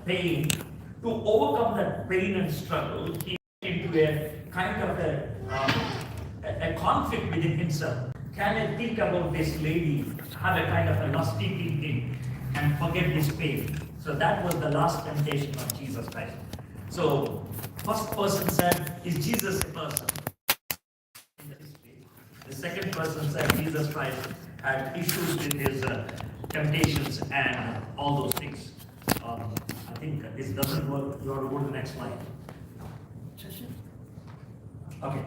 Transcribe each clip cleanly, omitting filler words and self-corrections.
pain. To overcome that pain and struggle, he went into a kind of a conflict within himself. Can I think about this lady, have a kind of a lusty thinking, and forget this pain? So that was the last temptation of Jesus Christ. So first person said, is Jesus a person? In the history. The second person said Jesus Christ had issues with his temptations and all those things. I think this doesn't work. You have to go to the next slide. Okay.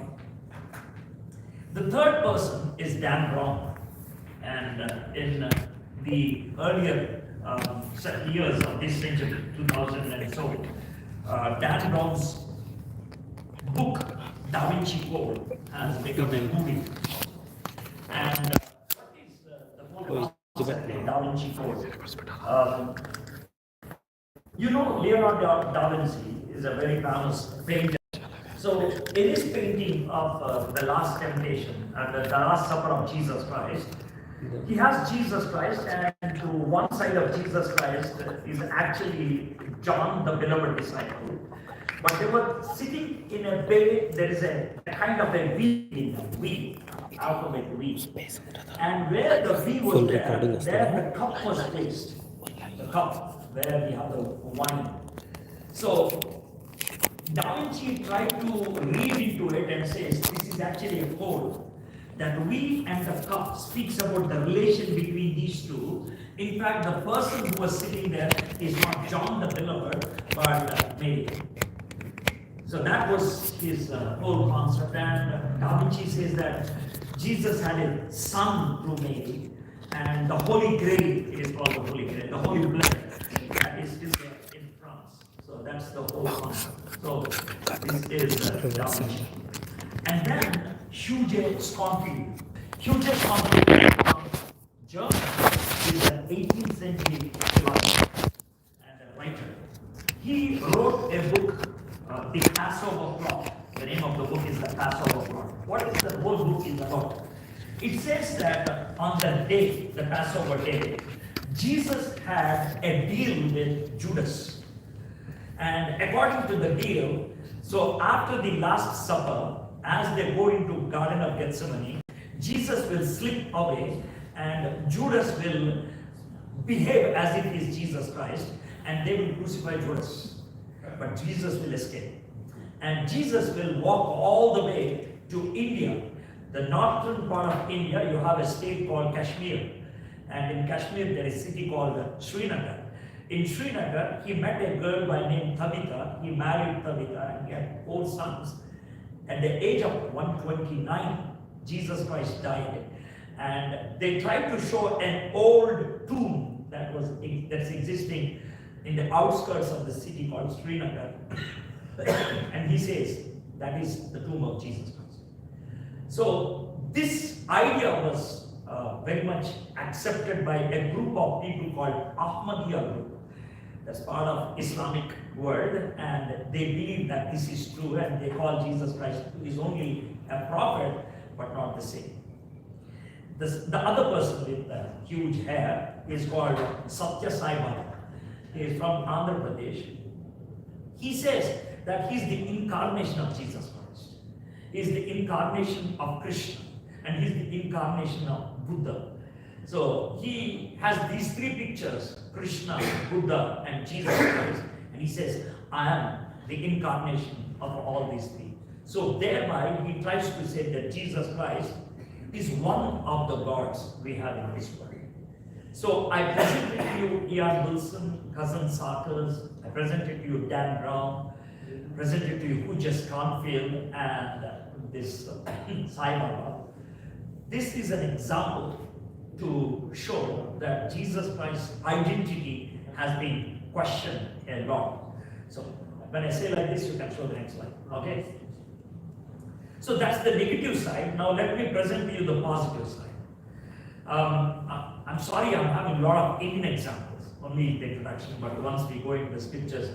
The third person is Dan Brown. And in the earlier years of this century, 2000 and so, Dan Brown's book, Da Vinci Code, has become a movie. And what is the whole concept of Da Vinci Code? You know, Leonardo da Vinci is a very famous painter. So in his painting of the Last Temptation, the Last Supper of Jesus Christ, he has Jesus Christ, and to one side of Jesus Christ is actually John, the beloved disciple. But they were sitting in a way, there is a kind of a V in them, V, alphabet V. And where the V was there the cup was placed. The cup where we have the wine. So Da Vinci tried to read into it and says this is actually a code. That we and the cup speaks about the relation between these two. In fact, the person who was sitting there is not John the Beloved, but Mary. So that was his whole concept. And Da Vinci says that Jesus had a son through Mary, and the Holy Grail is called the Holy Grail, the Holy Blood. That is still there in France. So that's the whole concept. So this is Da Vinci. And then Hugues Sconfield. Hugues Sconfield from Germany is an 18th century philosopher and a writer. He wrote a book, The Passover Plot. The name of the book is The Passover Plot. What is the whole book is about? It says that on the day, the Passover day, Jesus had a deal with Judas. And according to the deal, so after the Last Supper, as they go into Garden of Gethsemane, Jesus will slip away and Judas will behave as if he is Jesus Christ, and they will crucify Judas. But Jesus will escape. And Jesus will walk all the way to India. The northern part of India, you have a state called Kashmir. And in Kashmir, there is a city called Srinagar. In Srinagar, he met a girl by name Tabitha. He married Tabitha and he had 4 sons. At the age of 129, Jesus Christ died. And they tried to show an old tomb that's existing in the outskirts of the city called Srinagar. And he says, that is the tomb of Jesus Christ. So this idea was very much accepted by a group of people called Ahmadiyya group. That's part of Islamic world, and they believe that this is true, and they call Jesus Christ is only a prophet, but not the same. The other person with the huge hair is called Satya Sai Baba. He is from Andhra Pradesh. He says that he is the incarnation of Jesus Christ. He is the incarnation of Krishna, and he is the incarnation of Buddha. So he has these 3 pictures, Krishna, Buddha, and Jesus Christ. And he says, I am the incarnation of all these 3. So thereby, he tries to say that Jesus Christ is one of the gods we have in this world. So I presented to you E.R. Wilson, Cousin Sarkers, I presented to you Dan Brown, presented to you Hugues Sconfield, and this Sai Baba. This is an example to show that Jesus Christ's identity has been questioned a lot. So when I say like this, you can show the next slide. Okay? So that's the negative side. Now let me present to you the positive side. I'm sorry I'm having a lot of Indian examples, only the introduction, but once we go into the scriptures,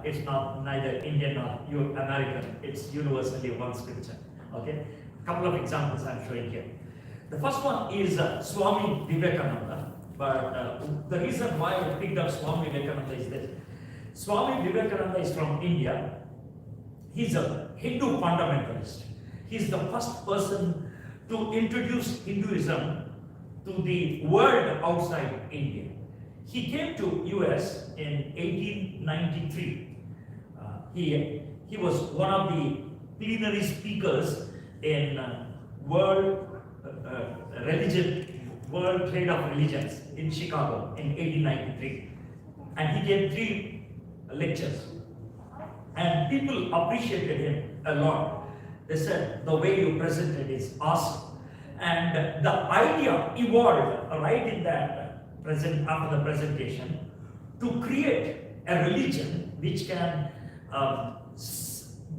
it's not neither Indian nor American, it's universally one scripture. Okay? A couple of examples I'm showing here. The first one is Swami Vivekananda, but the reason why I picked up Swami Vivekananda is this. Swami Vivekananda is from India. He's a Hindu fundamentalist. He's the first person to introduce Hinduism to the world outside India. He came to US in 1893. He was one of the plenary speakers in World Trade of Religions in Chicago in 1893. And he gave 3 lectures. And people appreciated him a lot. They said, the way you presented is awesome. And the idea evolved right in that after the presentation to create a religion which can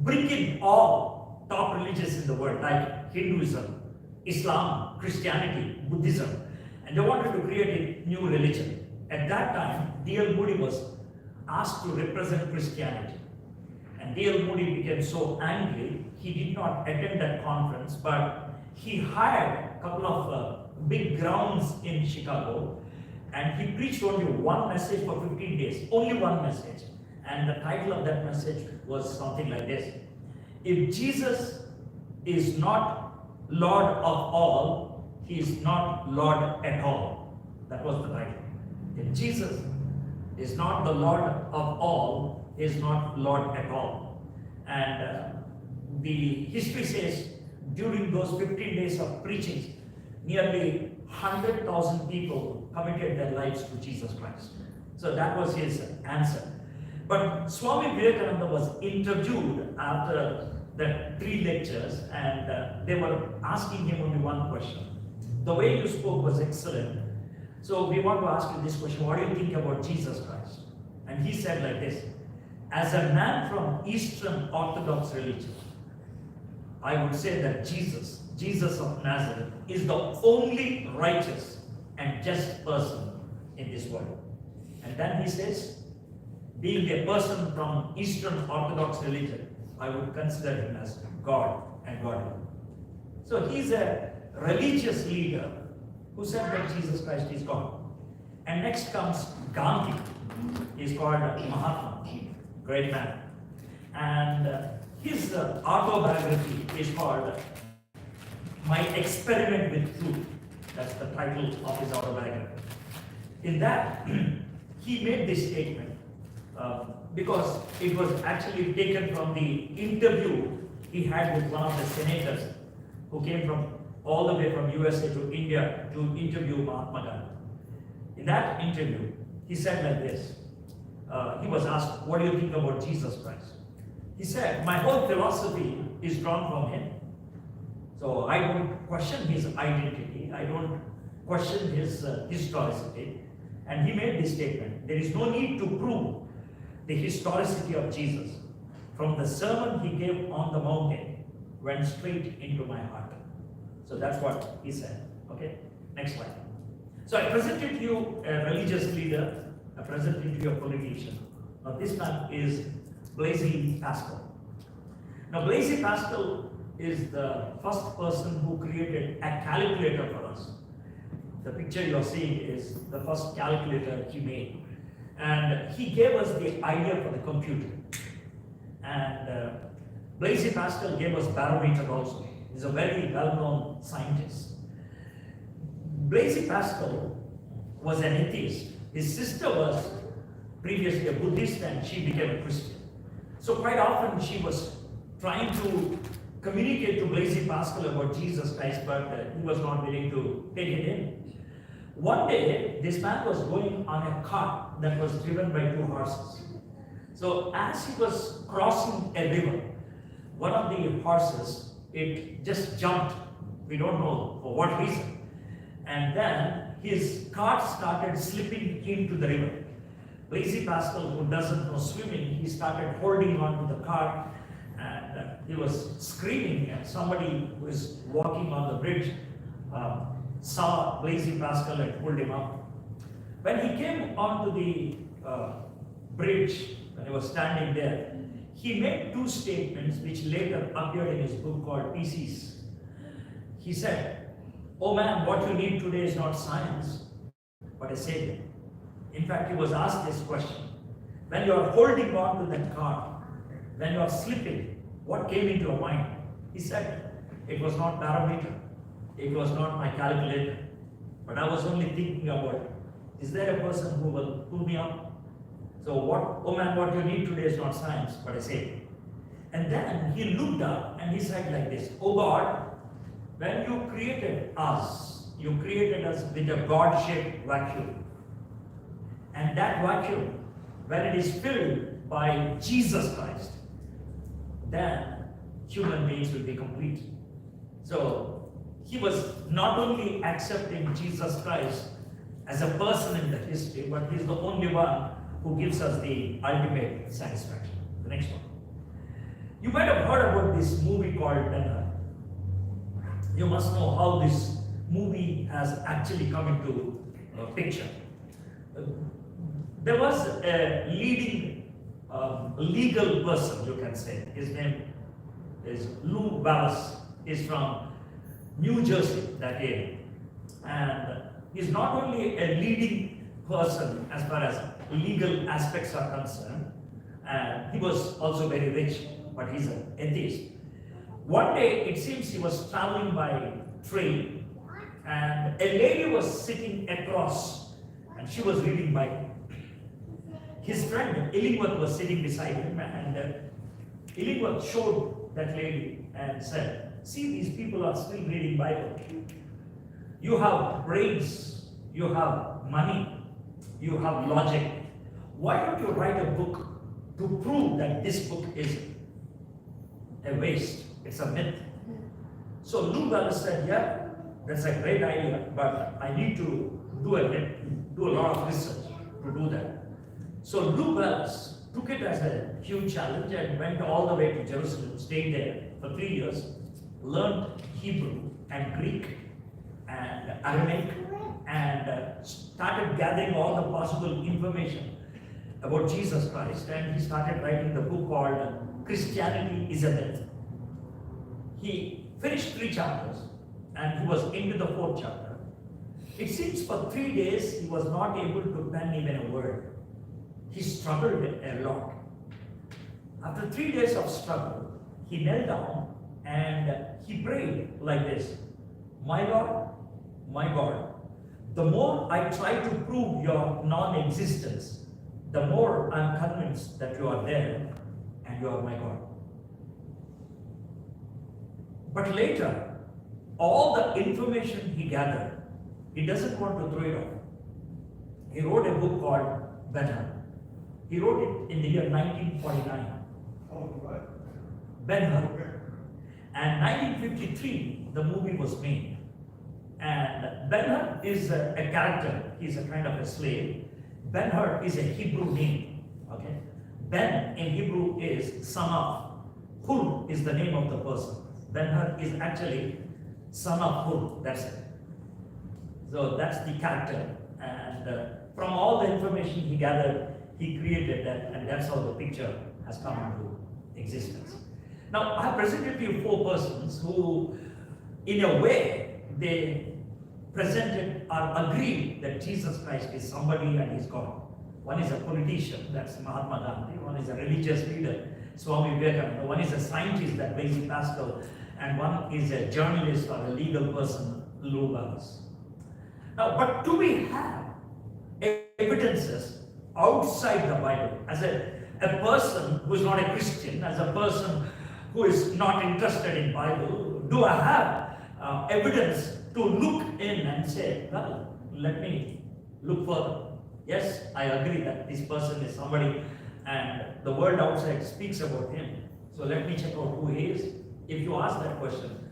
bring in all top religions in the world, like Hinduism, Islam, Christianity, Buddhism. And they wanted to create a new religion. At that time, D.L. Moody was asked to represent Christianity. And D.L. Moody became so angry, he did not attend that conference, but he hired a couple of big grounds in Chicago, and he preached only one message for 15 days, only one message. And the title of that message was something like this: if Jesus is not Lord of all, he is not Lord at all. That was the title. If Jesus is not the Lord of all, he is not Lord at all. And the history says during those 15 days of preaching, nearly 100,000 people committed their lives to Jesus Christ. So that was his answer. But Swami Vivekananda was interviewed after the 3 lectures, and they were asking him only one question. The way you spoke was excellent. So we want to ask you this question: what do you think about Jesus Christ? And he said like this: as a man from Eastern Orthodox religion, I would say that Jesus of Nazareth, is the only righteous and just person in this world. And then he says, being a person from Eastern Orthodox religion, I would consider him as God and God alone. So he's a religious leader who said that Jesus Christ is God. And next comes Gandhi. He's called Mahatma, great man. And his autobiography is called My Experiment with Truth. That's the title of his autobiography. In that, he made this statement because it was actually taken from the interview he had with one of the senators who came from all the way from USA to India to interview Mahatma Gandhi. In that interview, he said like this. He was asked, what do you think about Jesus Christ? He said, my whole philosophy is drawn from him. So I don't question his identity. I don't question his historicity. And he made this statement: there is no need to prove the historicity of Jesus. From the sermon he gave on the mountain went straight into my heart. So that's what he said. Okay, next slide. So I presented to you a religious leader, I presented to you a politician. Now this man is Blaise Pascal. Now Blaise Pascal is the first person who created a calculator for us. The picture you are seeing is the first calculator he made. And he gave us the idea for the computer. And Blaise Pascal gave us barometer also. He's a very well-known scientist. Blaise Pascal was an atheist. His sister was previously a Buddhist and she became a Christian. So quite often she was trying to communicate to Blaise Pascal about Jesus Christ, but he was not willing to take it in. One day, this man was going on a cart that was driven by 2 horses. So as he was crossing a river, one of the horses, it just jumped. We don't know for what reason. And then his cart started slipping into the river. Blaise Pascal, who doesn't know swimming, he started holding on to the cart, and he was screaming, and somebody who was walking on the bridge saw Blaise Pascal and pulled him up. When he came onto the bridge, when he was standing there, he made 2 statements which later appeared in his book called Pieces. He said, "Oh man, what you need today is not science, but a savior." In fact, he was asked this question: When you are holding on to that car, when you are slipping, what came into your mind? He said, it was not barometer, it was not my calculator, but I was only thinking about, is there a person who will pull me up? So what, oh man, what you need today is not science, but I say. And then he looked up and he said like this, oh God, when you created us, you created us with a God-shaped vacuum. And that vacuum, when it is filled by Jesus Christ, then human beings will be complete. So he was not only accepting Jesus Christ as a person in the history, but he's the only one who gives us the ultimate satisfaction. The next one. You might have heard about this movie called Ben-Hur. You must know how this movie has actually come into picture. There was a leading legal person, you can say. His name is Lou Wallace. He's from New Jersey, that area. And he's not only a leading person as far as legal aspects are concerned, and he was also very rich, but he's an atheist. One day, it seems he was traveling by train, and a lady was sitting across, and she was reading Bible. His friend Illingworth was sitting beside him, and Illingworth showed that lady and said, see, these people are still reading Bible. You have brains, you have money, you have logic. Why don't you write a book to prove that this book is a waste? It's a myth. So Lou Wallace said, yeah, that's a great idea, but I need to do a lot of research to do that. So Lou Wallace took it as a huge challenge and went all the way to Jerusalem, stayed there for 3 years, learned Hebrew and Greek and Aramaic, and started gathering all the possible information about Jesus Christ, and he started writing the book called Christianity is a Myth. He finished 3 chapters and he was into the 4th chapter. It seems for 3 days he was not able to pen even a word. He struggled a lot. After 3 days of struggle, he knelt down and he prayed like this, my Lord, my God, the more I try to prove your non-existence, the more I'm convinced that you are there and you are my God. But later, all the information he gathered, he doesn't want to throw it off. He wrote a book called Ben-Hur. He wrote it in the year 1949. Ben-Hur. And 1953, the movie was made. And Ben-Hur is a character. He's a kind of a slave. Ben-Hur is a Hebrew name. Okay? Ben in Hebrew is son of. Hur is the name of the person. Ben-Hur is actually son of Hur. That's it. So that's the character. And from all the information he gathered, he created that, and that's how the picture has come into existence. Now, I have presented to you 4 persons who, in a way, they presented or agreed that Jesus Christ is somebody and is God. One is a politician, that's Mahatma Gandhi. One is a religious leader, Swami Vivekananda. One is a scientist, that Blaise Pascal. And one is a journalist or a legal person, Lou Wallace. Now, but do we have evidences outside the Bible? As a person who is not a Christian, as a person who is not interested in Bible, do I have evidence to look in and say, well, let me look further. Yes, I agree that this person is somebody and the world outside speaks about him. So let me check out who he is. If you ask that question,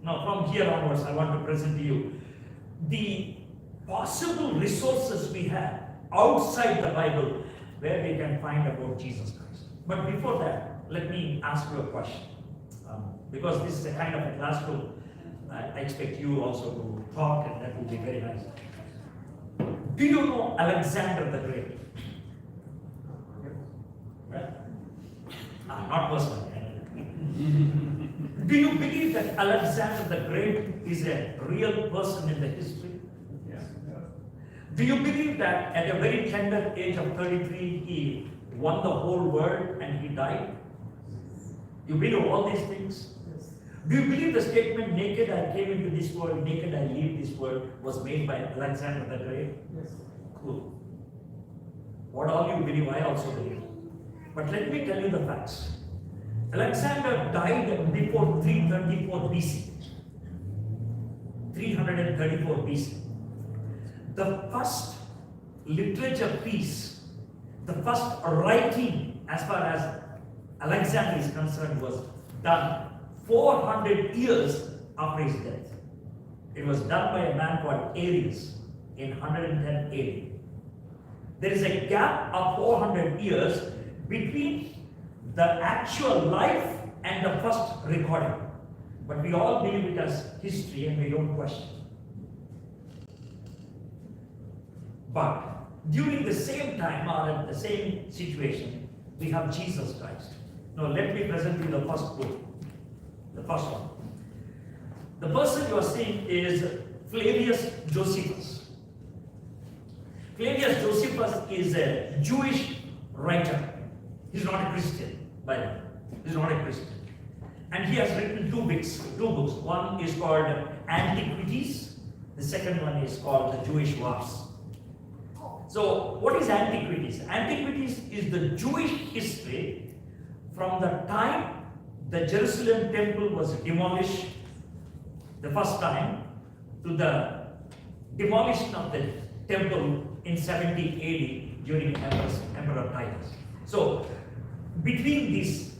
now from here onwards, I want to present to you the possible resources we have outside the Bible where we can find about Jesus Christ. But before that, let me ask you a question. Because this is a kind of a classroom, I expect you also to talk, and that will be very nice. Do you know Alexander the Great? Right? Not personally. Do you believe that Alexander the Great is a real person in the history? Yes. Do you believe that at a very tender age of 33, he won the whole world and he died? You believe all these things? Yes. Do you believe the statement, naked I came into this world, naked I leave this world, was made by Alexander the Great? Yes. Cool. What all you believe, I also believe. But let me tell you the facts. Alexander died before 334 BC. 334 BC. The first literature piece, the first writing as far as Alexander is concerned was done 400 years after his death. It was done by a man called Arius in 110 AD. There is a gap of 400 years between the actual life and the first recording. But we all believe it as history and we don't question. But during the same time or at the same situation, we have Jesus Christ. Now let me present you the first book, the first one. The person you are seeing is Flavius Josephus. Flavius Josephus is a Jewish writer. He's not a Christian, by the way. He's not a Christian. And he has written two books. One is called Antiquities. The second one is called The Jewish Wars. So, what is Antiquities? Antiquities is the Jewish history from the time the Jerusalem temple was demolished the first time to the demolition of the temple in 70 AD during Emperor Titus. So, between these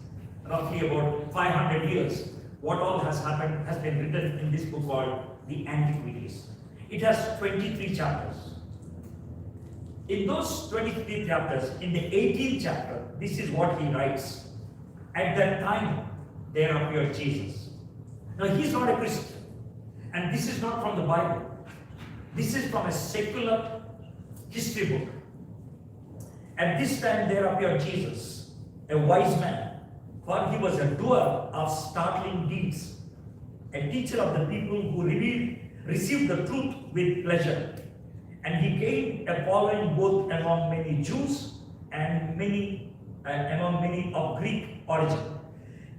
roughly about 500 years, what all has happened has been written in this book called the Antiquities. It has 23 chapters. In those 23 chapters, in the 18th chapter, this is what he writes. At that time, there appeared Jesus. Now, he's not a Christian. And this is not from the Bible. This is from a secular history book. At this time, there appeared Jesus, a wise man, for he was a doer of startling deeds, a teacher of the people who received the truth with pleasure. And he gained a following both among many Jews and among many of Greek origin.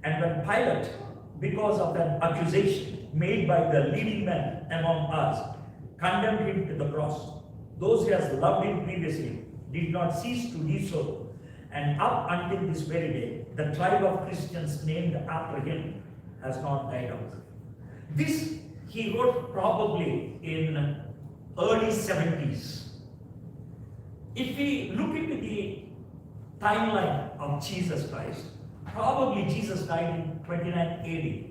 And when Pilate, because of an accusation made by the leading men among us, condemned him to the cross, those who has loved him previously did not cease to do so. And up until this very day, the tribe of Christians named after him has not died out. This he wrote probably in early 70s. If we look into the timeline of Jesus Christ, probably Jesus died in 29 AD.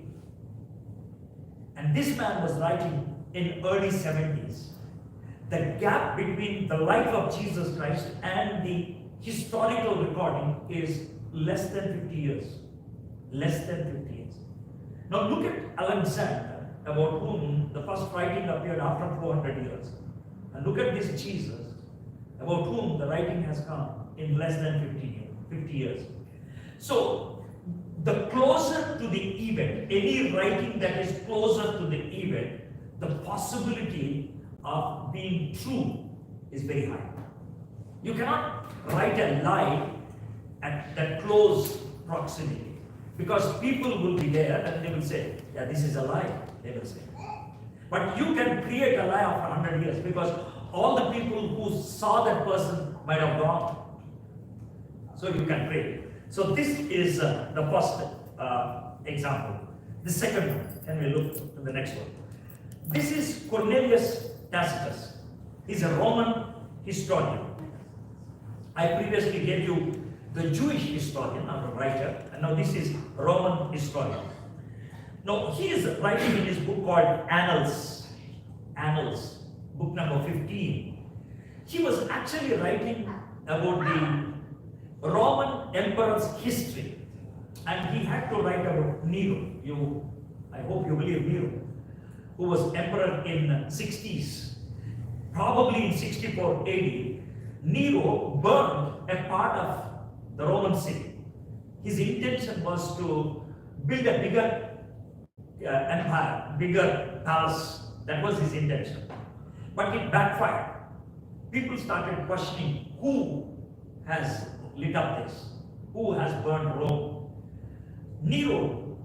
And this man was writing in early 70s. The gap between the life of Jesus Christ and the historical recording is less than 50 years. Less than 50 years. Now look at Alexander, about whom the first writing appeared after 400 years. And look at this Jesus, about whom the writing has come in less than 50 years. So, the closer to the event, any writing that is closer to the event, the possibility of being true is very high. You cannot write a lie at that close proximity, because people will be there and they will say, yeah, this is a lie, they will say. But you can create a lie after 100 years, because all the people who saw that person might have gone. So you can create. So this is the first example. The second one, can we look to the next one? This is Cornelius Tacitus. He's a Roman historian. I previously gave you the Jewish historian or the writer, and now this is Roman historian. Now he is writing in his book called Annals, book number 15. He was actually writing about the Roman emperor's history, and he had to write about Nero. I hope you believe Nero, who was emperor in 60s. Probably in 64 AD, Nero burned a part of the Roman city. His intention was to build a bigger empire, bigger palace. That was his intention. But it backfired. people started questioning who has lit up this, who has burned Rome. Nero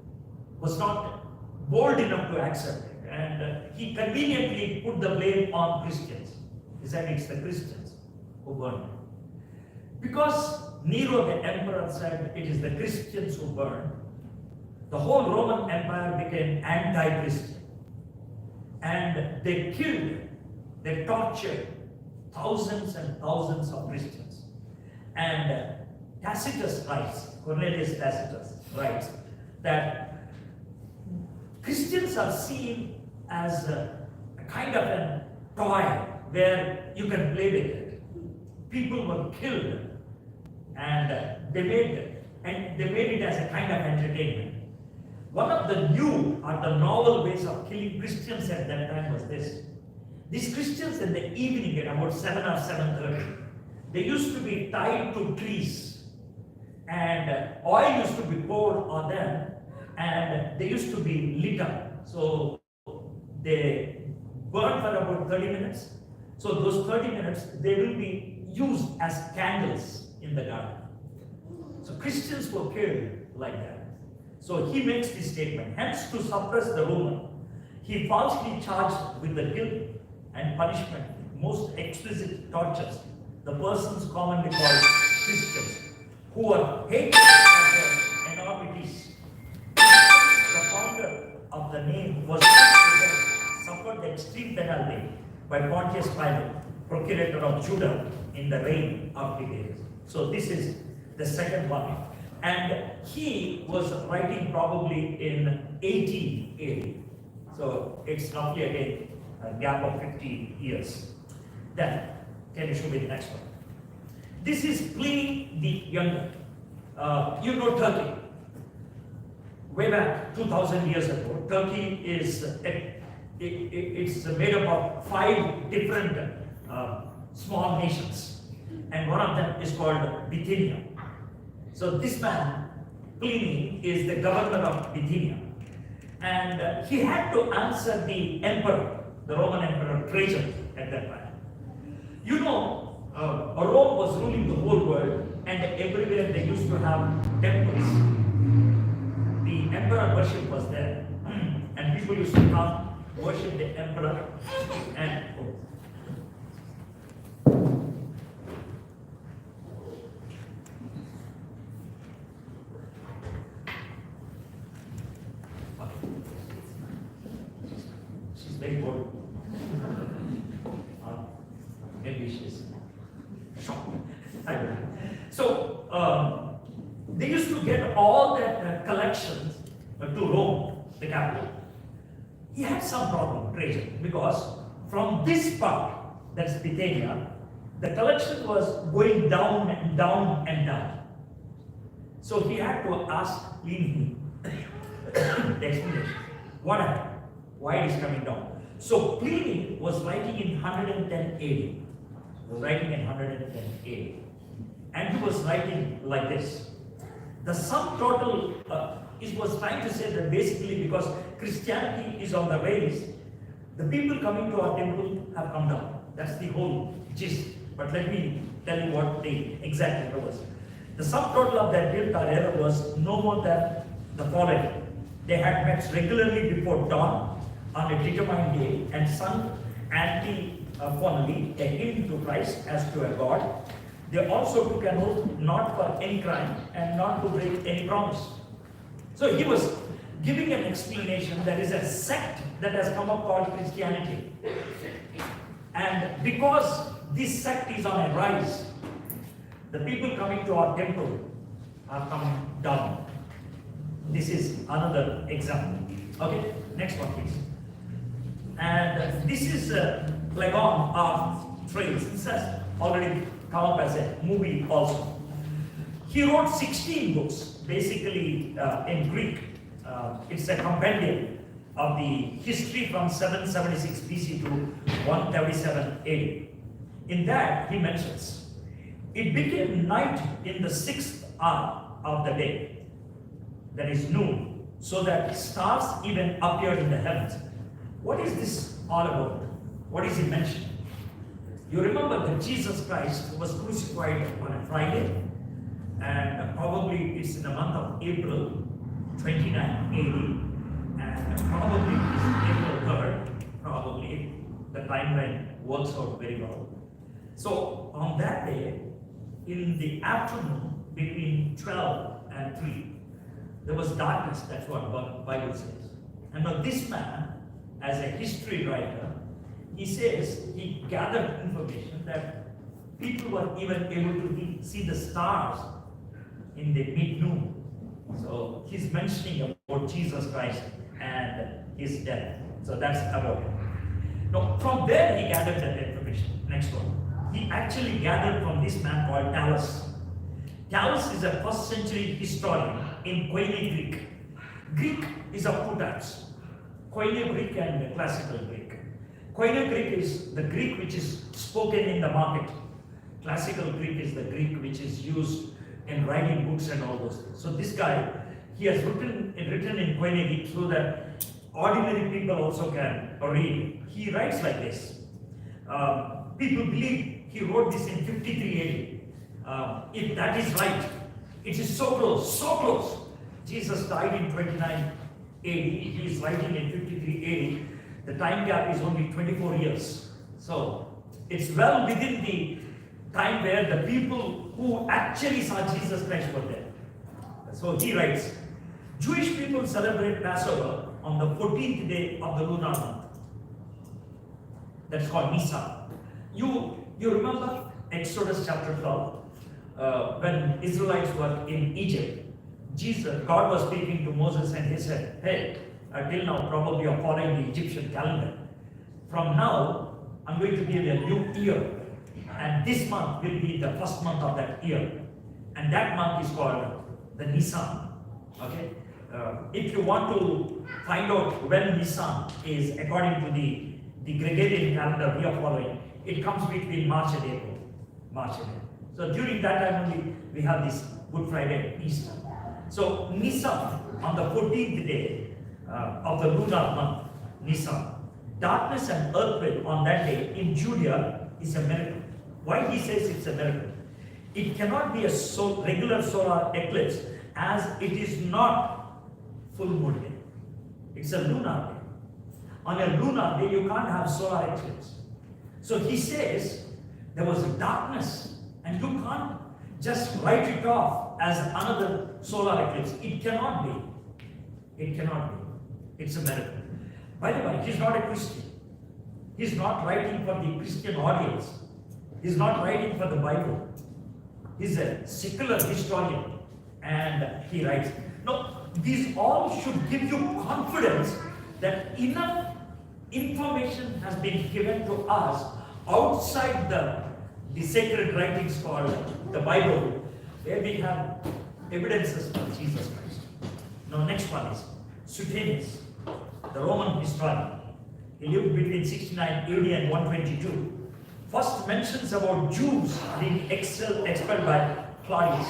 was not bold enough to accept it, and he conveniently put the blame on Christians. He said it's the Christians who burned it. Because Nero the emperor said it is the Christians who burned, the whole Roman Empire became anti-Christian. And they killed, they tortured thousands and thousands of Christians. And Tacitus writes, Cornelius Tacitus writes, that Christians are seen as a kind of a toy where you can play with it. People were killed, and they made it as a kind of entertainment. One of the new or the novel ways of killing Christians at that time was this. These Christians in the evening at about 7 or 7:30, they used to be tied to trees, and oil used to be poured on them, and they used to be lit up. So they burn for about 30 minutes. So those 30 minutes, they will be used as candles in the garden. So Christians were killed like that. So he makes this statement, hence to suppress the Roman, he falsely charged with the guilt and punishment, most explicit tortures, the persons commonly called Christians, who are hated for their enormities. The founder of the name was suffered the extreme penalty by Pontius Pilate, procurator of Judah, in the reign of Tiberius. So this is the second one. And he was writing probably in 80 AD. So it's roughly again a gap of 50 years. Then, can you show me the next one? This is Pliny the Younger. You know Turkey. Way back 2,000 years ago, Turkey is it's made up of 5 different small nations, and one of them is called Bithynia. So this man, Pliny, is the governor of Bithynia, and he had to answer the emperor, the Roman Emperor Trajan at that time. You know, Rome was ruling the whole world, and everywhere they used to have temples. The emperor worship was there, and people used to come worship the emperor, and she's very bored. Maybe she's shocked. I don't know. So they used to get all that collections to Rome, the capital. He had some problem, Trajan, because from this part, that's Bithynia, the collection was going down and down and down. So he had to ask Pliny the explanation. What happened? Why it is coming down? So Pliny was writing in 110 AD. Was writing in 110 AD. And he was writing like this. The sum total, it was trying to say that basically because Christianity is on the rise, the people coming to our temple have come down. That's the whole gist. But let me tell you what the exact error was. The sum total of their guilt or error was no more than the following. They had met regularly before dawn on a determined day and sung antiphonally a hymn to Christ as to a God. They also took an oath not for any crime and not to break any promise. So he was giving an explanation. There is a sect that has come up called Christianity. And because this sect is on a rise, the people coming to our temple are coming down. This is another example. Okay, next one please. And this is Plague of Trails. This has already come up as a movie also. He wrote 16 books, basically in Greek. It's a compendium of the history from 776 BC to 137 AD. In that, he mentions, it became night in the 6th hour of the day, that is noon, so that stars even appeared in the heavens. What is this all about? What is he mentioning? You remember that Jesus Christ was crucified on a Friday, and probably it's in the month of April 29 AD, and probably it's April 3rd, probably the timeline works out very well. So on that day, in the afternoon between 12 and 3, there was darkness, that's what the Bible says. And now this man, as a history writer, he says he gathered information that people were even able to see the stars in the mid-noon. So he's mentioning about Jesus Christ and his death. So that's about it. Now from there he gathered that information. Next one. He actually gathered from this man called Thales. Thales is a first century historian in Koine Greek. Greek is of two types, Koine Greek and classical Greek. Koine Greek is the Greek which is spoken in the market. Classical Greek is the Greek which is used in writing books and all those things. So this guy, he has written in Koine Greek so that ordinary people also can read. He writes like this. People believe he wrote this in 53 AD. If that is right, it is so close, so close. Jesus died in 29 AD. He is writing in 53 AD. The time gap is only 24 years. So it's well within the time where the people who actually saw Jesus Christ were there. So he writes, Jewish people celebrate Passover on the 14th day of the lunar month. That's called Nisan. You remember Exodus chapter 12, when Israelites were in Egypt. God was speaking to Moses and he said, hey, till now probably you're following the Egyptian calendar. From now, I'm going to give you a new year. And this month will be the first month of that year. And that month is called the Nisan. Okay? If you want to find out when Nisan is according to the Gregorian calendar we are following, it comes between March and April. So during that time only we have this Good Friday, Easter. So Nisan, on the 14th day of the lunar month, Nisan, darkness and earthquake on that day in Judea is a miracle. Why he says it's a miracle? It cannot be a regular solar eclipse as it is not full moon day. It's a lunar day. On a lunar day you can't have solar eclipse. So he says there was a darkness and you can't just write it off as another solar eclipse. It cannot be. It cannot be. It's a miracle. By the way, he's not a Christian. He's not writing for the Christian audience. He's not writing for the Bible. He's a secular historian and he writes. Now, these all should give you confidence that enough information has been given to us outside the sacred writings called the Bible, where we have evidences for Jesus Christ. Now, next one is Suetonius, the Roman historian. He lived between 69 AD and 122. First mentions about Jews being expelled by Claudius.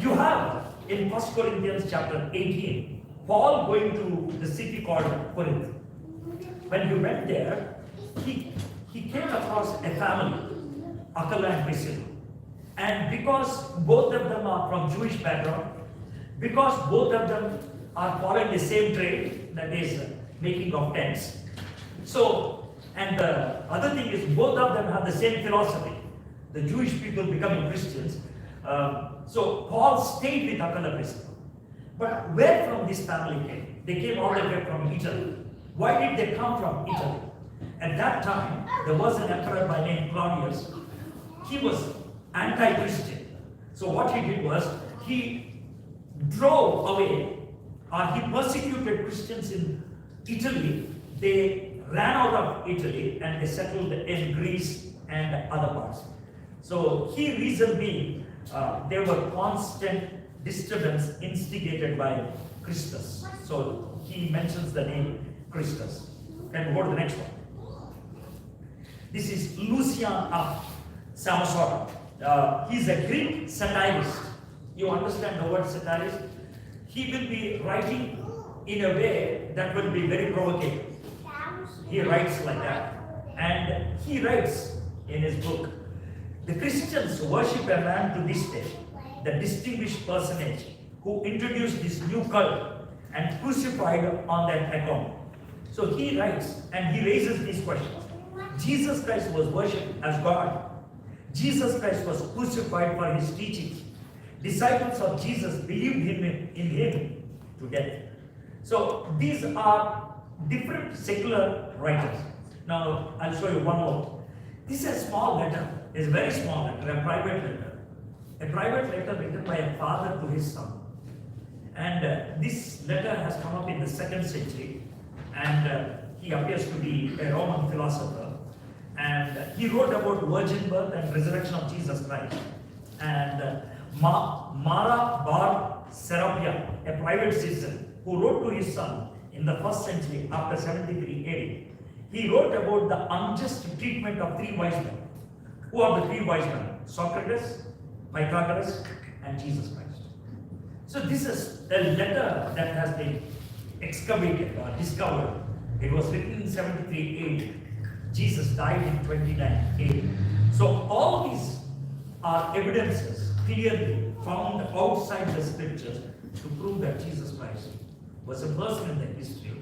You have in 1 Corinthians chapter 18, Paul going to the city called Corinth. When he went there, he came across a family, Aquila and Priscilla. And because both of them are from Jewish background, because both of them are following the same trade, that is making of tents. So, and the other thing is both of them have the same philosophy, the Jewish people becoming Christians. So Paul stayed with Aquila and Priscilla. But where from this family came? They came all the way from Italy. Why did they come from Italy? At that time, there was an emperor by name Claudius. He was anti-Christian. So what he did was, he drove away, or he persecuted Christians in Italy. They ran out of Italy and they settled in Greece and other parts. So he reasoned being, there were constant disturbance instigated by Christus. So he mentions the name Christus. Can we go to the next one? This is Lucian of Samosata. He's a Greek satirist. You understand the word satirist? He will be writing in a way that will be very provocative. He writes like that. And he writes in his book, the Christians worship a man to this day, the distinguished personage who introduced this new cult and crucified on that account. So he writes and he raises these questions. Jesus Christ was worshipped as God. Jesus Christ was crucified for his teachings. Disciples of Jesus believed in him to death. So these are different secular writers. Now I'll show you one more. This is a small letter. It's a very small letter, a private letter. A private letter written by a father to his son. And this letter has come up in the 2nd century. And he appears to be a Roman philosopher. And he wrote about virgin birth and resurrection of Jesus Christ. And Mara Bar Serapia, a private citizen, who wrote to his son in the 1st century after 73 AD, he wrote about the unjust treatment of 3 wise men. Who are the 3 wise men? Socrates, Pythagoras, and Jesus Christ. So this is a letter that has been excavated or discovered. It was written in 73 AD. Jesus died in 29 AD. So all these are evidences clearly found outside the scriptures to prove that Jesus Christ was a person in the history,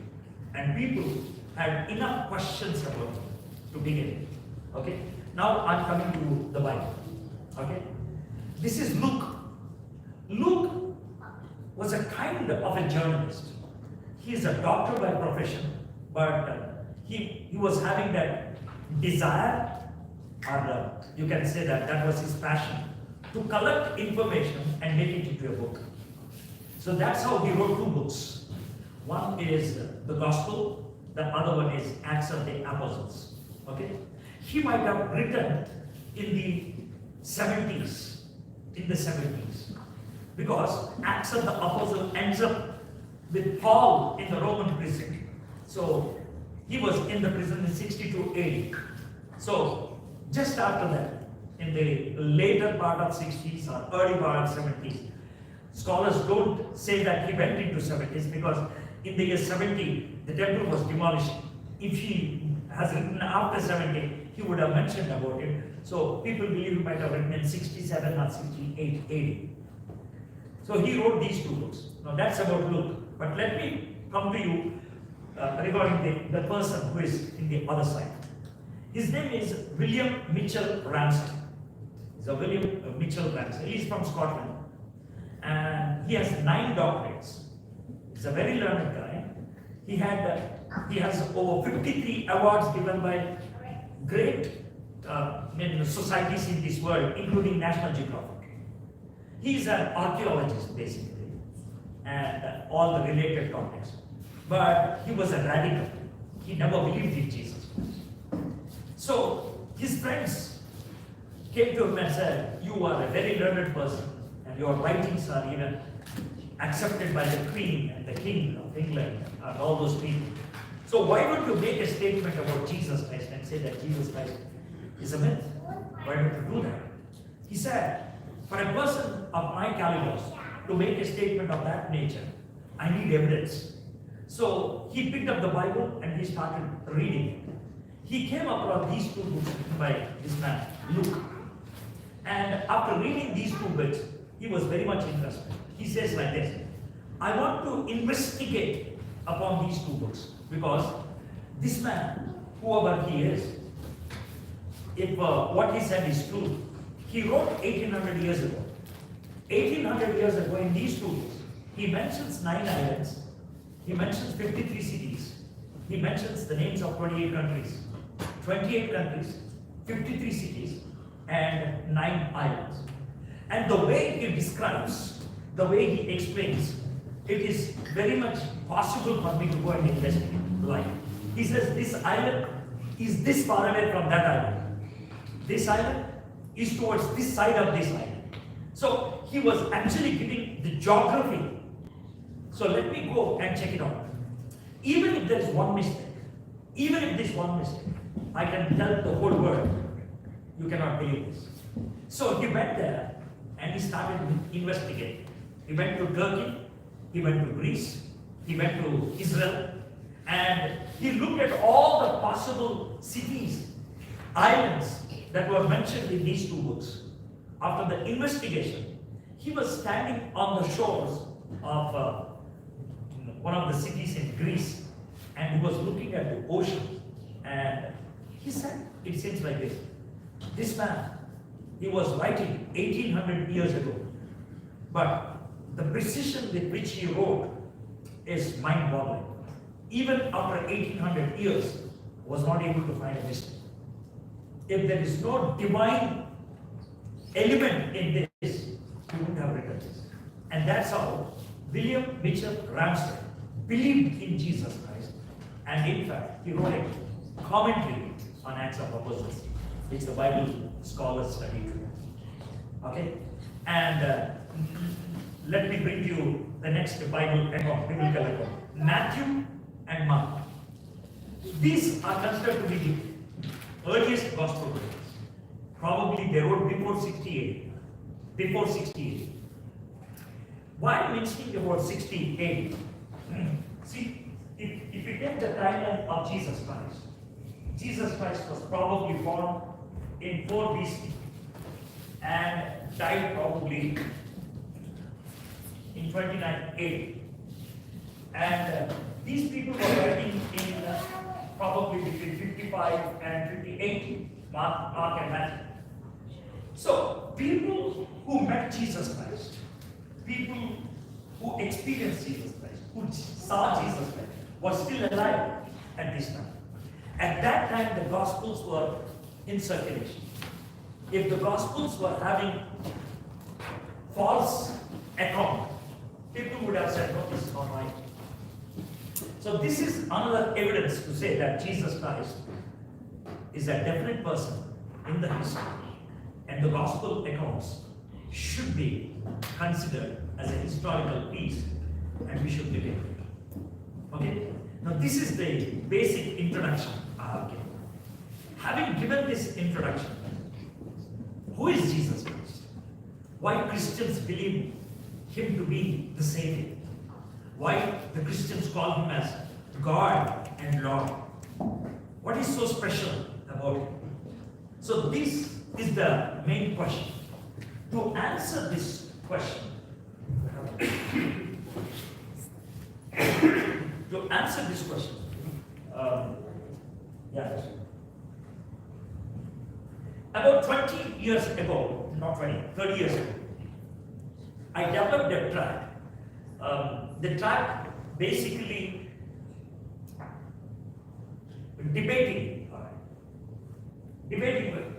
and people had enough questions about him to begin. Okay? Now I'm coming to the Bible. Okay? This is Luke. Luke was a kind of a journalist. He is a doctor by profession, but he was having that desire, or you can say that was his passion, to collect information and make it into a book. So that's how he wrote 2 books. One is the Gospel, the other one is Acts of the Apostles. Okay? He might have written in the 70s, because Acts of the Apostles ends up with Paul in the Roman prison. So he was in the prison in 62 AD. So just after that, in the later part of 60s or early part of 70s, scholars don't say that he went into 70s, because in the year 70, the temple was demolished. If he has written after 70, he would have mentioned about it. So people believe he might have written in 67 or 68 AD. So he wrote these 2 books. Now that's about Luke. But let me come to you regarding the person who is in the other side. His name is William Mitchell Ramsay. He's a William Mitchell Ramsay. He's from Scotland. And he has 9 doctorates. He's a very learned guy. He has over 53 awards given by great societies in this world, including National Geographic. He's an archaeologist, basically, and all the related topics. But he was a radical. He never believed in Jesus Christ. So his friends came to him and said, "You are a very learned person, and your writings are even accepted by the Queen and the King of England and all those people. So why don't you make a statement about Jesus Christ and say that Jesus Christ is a myth? Why don't you do that?" He said, "For a person of my caliber to make a statement of that nature, I need evidence." So he picked up the Bible and he started reading it. He came across these 2 books written by this man, Luke. And after reading these 2 books, he was very much interested. He says like this, "I want to investigate upon these 2 books, because this man, whoever he is, if what he said is true, he wrote 1800 years ago. 1800 years ago in these 2 books, he mentions 9 islands, he mentions 53 cities, he mentions the names of 28 countries, 53 cities, and 9 islands. And the way he describes, the way he explains, it is very much possible for me to go and investigate. Like, he says this island is this far away from that island. This island is towards this side of this island. So he was actually giving the geography. So let me go and check it out. Even if there is one mistake, I can tell the whole world, you cannot believe this. So he went there and he started investigating. He went to Turkey, he went to Greece, he went to Israel, and he looked at all the possible cities islands that were mentioned in these two books. After the investigation, he was standing on the shores of one of the cities in Greece, and he was looking at the ocean, and he said, it seems like this. This man, he was writing 1800 years ago, but the precision with which he wrote is mind-boggling. Even after 1800 years, was not able to find a mistake. If there is no divine element in this, he wouldn't have written this. And that's how William Mitchell Ramsden believed in Jesus Christ, and in fact, he wrote a commentary on Acts of Apostles, which the Bible scholars study today. Okay? And let me bring you the next biblical account. Matthew and Mark. These are considered to be the earliest gospel writers. Probably they wrote before 68. Before 68. Why mentioning about 68? See, if you take the timeline of Jesus Christ was probably born in 4 BC and died probably in 29 AD. And these people were writing in probably between 55 and 58, Mark and Matthew. So, people who met Jesus Christ, people who experienced Jesus Christ, who saw Jesus Christ, were still alive at this time. At that time, the Gospels were in circulation. If the Gospels were having false account, people would have said, no, this is not right. So this is another evidence to say that Jesus Christ is a definite person in the history, and the Gospel accounts should be considered as a historical piece, and we should believe it. Okay? Now this is the basic introduction I have given. Having given this introduction, who is Jesus Christ? Why Christians believe him to be the Savior? Why the Christians call him as God and Lord? What is so special about him? So this is the main question. To answer this question, about 20 years ago, not 20, 30 years ago, I developed a track. The track basically debating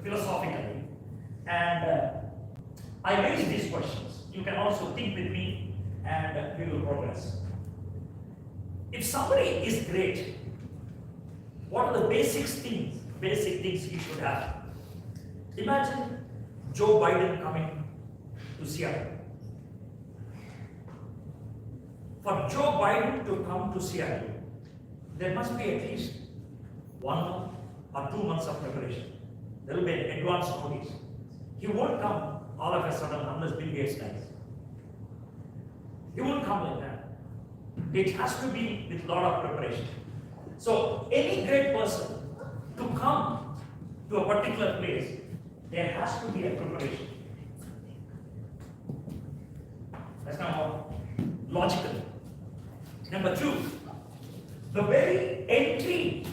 philosophically, and I raised these questions. You can also think with me, and we will progress. If somebody is great, what are the basic things he should have? Imagine Joe Biden coming to Seattle. For Joe Biden to come to Seattle, there must be at least 1 month or 2 months of preparation. There will be an advance notice. He won't come all of a sudden unless Bill Gates dies. He won't come like that. It has to be with a lot of preparation. So any great person to come to a particular place, there has to be a preparation. That's not logical. Number 2, the very entry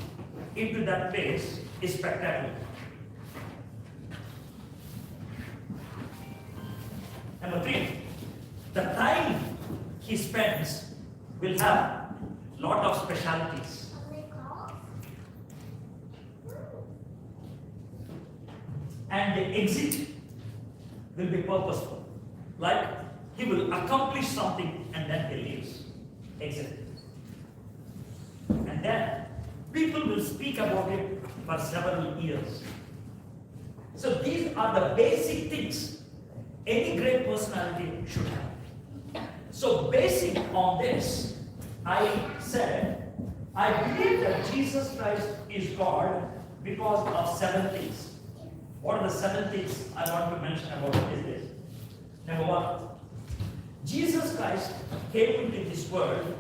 into that place is spectacular. Number 3, the time he spends will have lot of specialities. And the exit will be purposeful. Like he will accomplish something and then he leaves. Exit. And then people will speak about it for several years. So these are the basic things any great personality should have. So basing on this, I said, I believe that Jesus Christ is God because of 7 things. What are the 7 things I want to mention about it is this. Number 1, Jesus Christ came into this world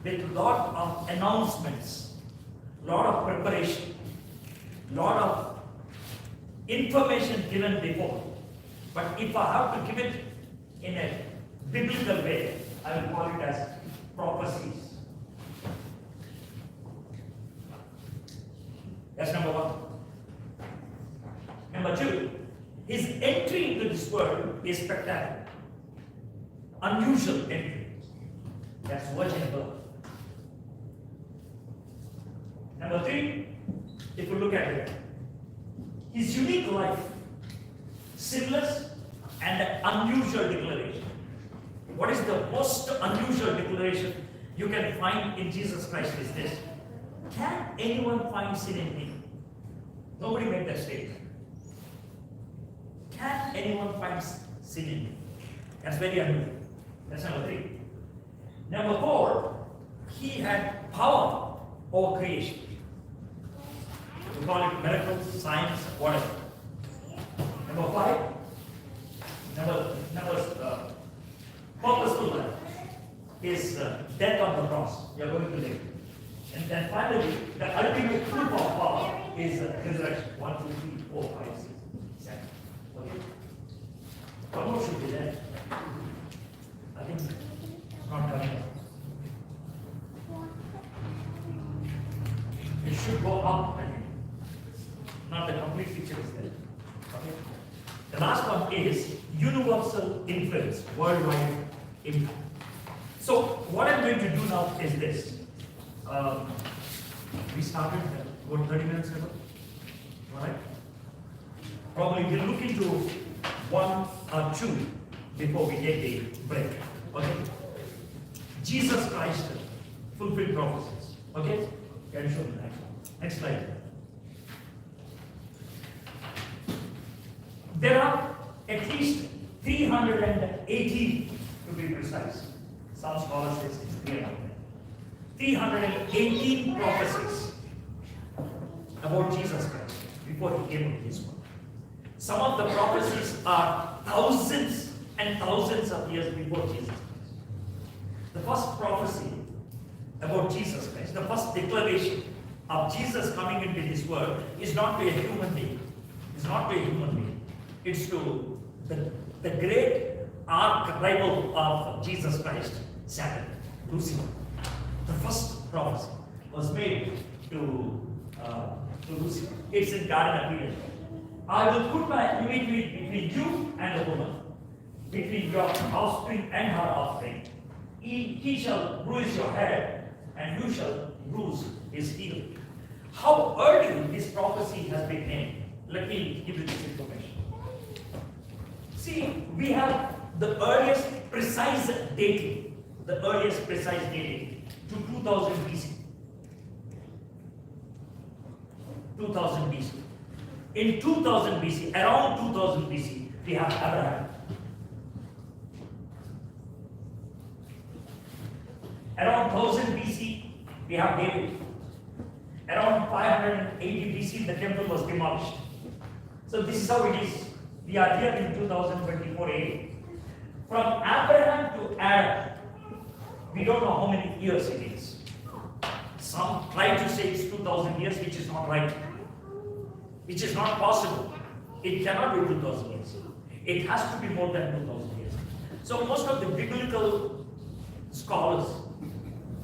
with a lot of announcements, lot of preparation, lot of information given before. But if I have to give it in a biblical way, I will call it as prophecies. That's number one. Number two, his entry into this world is spectacular. Unusual entry. That's virgin birth. Number three, if you look at it, his unique life, sinless and unusual declaration. What is the most unusual declaration you can find in Jesus Christ is this: can anyone find sin in me? Nobody made that statement. Can anyone find sin in me? That's very unusual. That's number three. Number four, he had power over creation. We call it miracles, science, whatever. Number five, purposeful life is death on the cross. You are going to live. And then finally, the ultimate proof of power is resurrection. 1, 2, 3, 4, 5, 6, 7. Okay. One more should be there. I think it's not coming up. It should go up, I think. Not the complete picture is there. Okay. The last one is universal influence, worldwide impact. So what I'm going to do now is this. We started about 30 minutes ago. All right. Probably we'll look into 1 or 2 before we take a break. Okay. Jesus Christ fulfilled prophecies. Okay. Can you show me that? Next slide. There are at least 380 to be precise. Some scholars say it's 300. 318 prophecies about Jesus Christ before he came into this world. Some of the prophecies are thousands and thousands of years before Jesus Christ. The first prophecy about Jesus Christ, the first declaration of Jesus coming into this world is not to a human being. It's not to a human being. It's to the great arch-rival of Jesus Christ, Satan, Lucifer. The first prophecy was made to Lucifer. It's in Garden of Eden. I will put my enmity between you and the woman, between your offspring and her offspring. He shall bruise your head, and you shall bruise his heel. How early this prophecy has been made? Let me give you this information. See, we have the earliest precise dating, to 2000 BC. 2000 BC. In 2000 BC, around 2000 BC, we have Abraham. Around 1000 BC, we have David. Around 580 BC, the temple was demolished. So this is how it is. We are here in 2024 AD. From Abraham to Adam, we don't know how many years it is. Some try to say it's 2000 years, which is not right. Which is not possible. It cannot be 2000 years. It has to be more than 2000 years. So most of the biblical scholars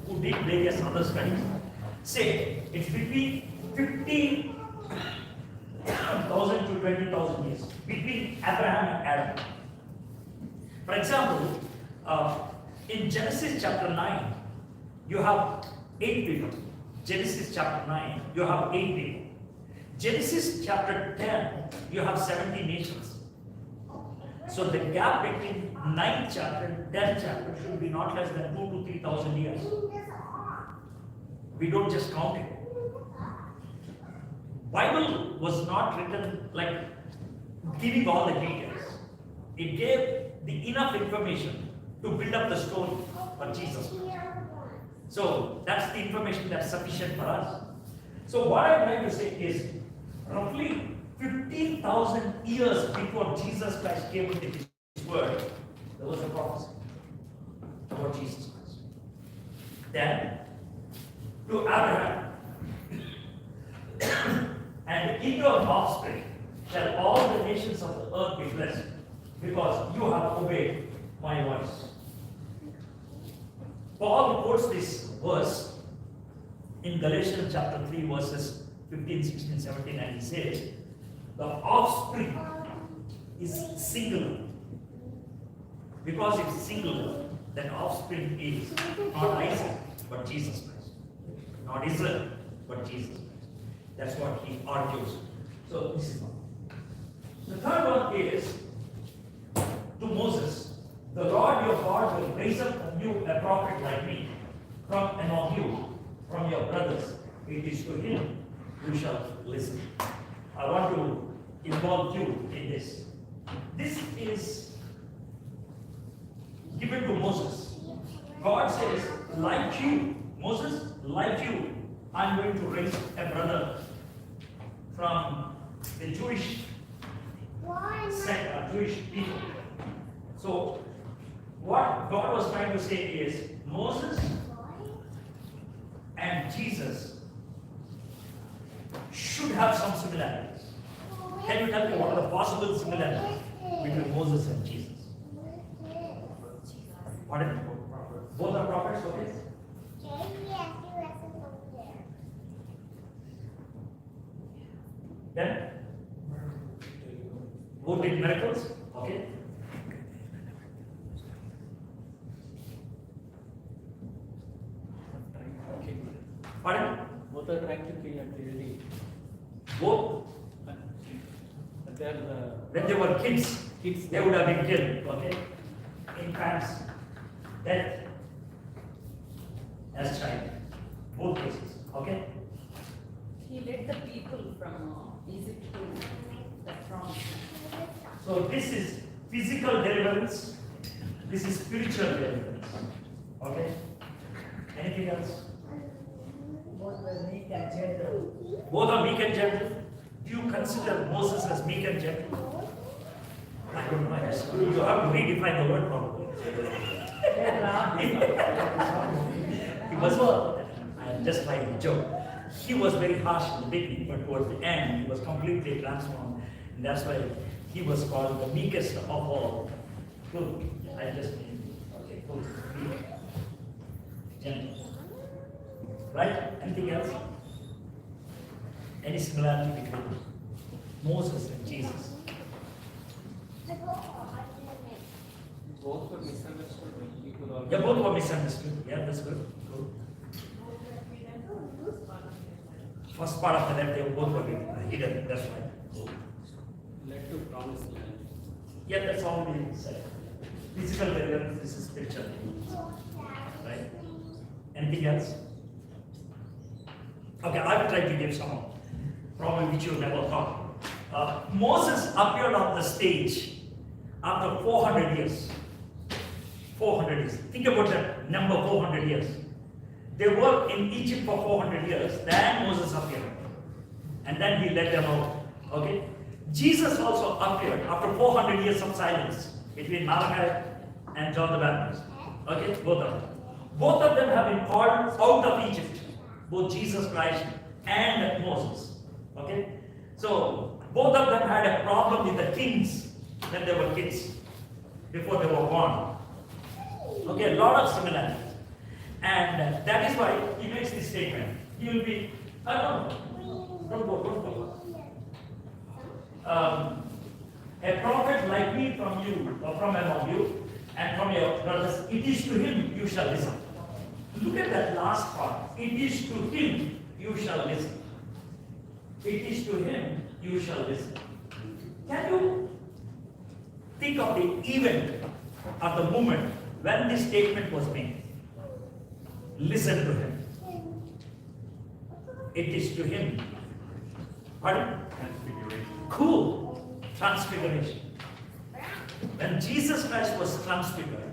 who did various other studies say it's between 15,000 to 20,000 years between Abraham and Adam. For example, in Genesis chapter 9, you have 8 people. Genesis chapter 9, you have 8 people. Genesis chapter 10, you have 70 nations. So the gap between 9th chapter and 10th chapter should be not less than 2,000 to 3,000 years. We don't just count it. Bible was not written like giving all the details. It gave the enough information to build up the story for Jesus. So that's the information that's sufficient for us. So what I'm trying to say is roughly 15,000 years before Jesus Christ came into this world, there was a prophecy about Jesus Christ. Then to Abraham and in your offspring shall all the nations of the earth be blessed, because you have obeyed my voice. Paul quotes this verse in Galatians chapter 3, verses 15, 16, 17, and he says, the offspring is singular. Because it's singular, that offspring is not Isaac, but Jesus Christ. Not Israel, but Jesus Christ. That's what he argues. So this is one. The third one is to Moses, the Lord your God will raise up from you a prophet like me, from among you, from your brothers. It is to him you shall listen. I want to involve you in this. This is given to Moses. God says, like you, Moses, like you, I'm going to raise a brother from the Jewish sect, Jewish people. So, what God was trying to say is, Moses and Jesus should have some similarities. Can you tell me what are the possible similarities between Moses and Jesus? What is it? Both are prophets, okay? Then, both did miracles, okay? Pardon? Both are trying to kill and really. Both. When they were kids, they would have been killed, okay? Infants, death, as child. Both cases, okay? He led the people from Egypt to the promise. So this is physical deliverance, this is spiritual deliverance, okay? Anything else? Both were meek and gentle. Both are meek and gentle. Do you consider Moses as meek and gentle? I don't know. You have to redefine the word probably. He was, I'm just trying to joke. He was very harsh in the beginning, but towards the end, he was completely transformed. And that's why he was called the meekest of all. Good. I just mean, okay, good. Meek. Gentle. Right? Anything else? Any similarity between Moses and Jesus? Both were misunderstood when people are. Yeah, both were misunderstood. Yeah, that's good. Good. First part of the net, they both were hidden. That's right. Led to promised land. Yeah, that's already said. Physical deliverance, this is spiritual. Right? Anything else? Okay, I will try to give some, probably which you never thought. Moses appeared on the stage after 400 years. 400 years. Think about that number, 400 years. They worked in Egypt for 400 years. Then Moses appeared. And then he led them out. Okay? Jesus also appeared after 400 years of silence between Malachi and John the Baptist. Okay? Both of them. Both of them have been called out of Egypt. Both Jesus Christ and Moses. Okay? So, both of them had a problem with the kings when they were kids, before they were born. Okay, a lot of similarities. And that is why he makes this statement. He will be, don't go. A prophet like me from you, or from among you, and from your brothers, it is to him you shall listen. Look at that last part. It is to him you shall listen. It is to him you shall listen. Can you think of the event or the moment when this statement was made? Listen to him. It is to him. Pardon? Transfiguration. Cool. Transfiguration. When Jesus Christ was transfigured,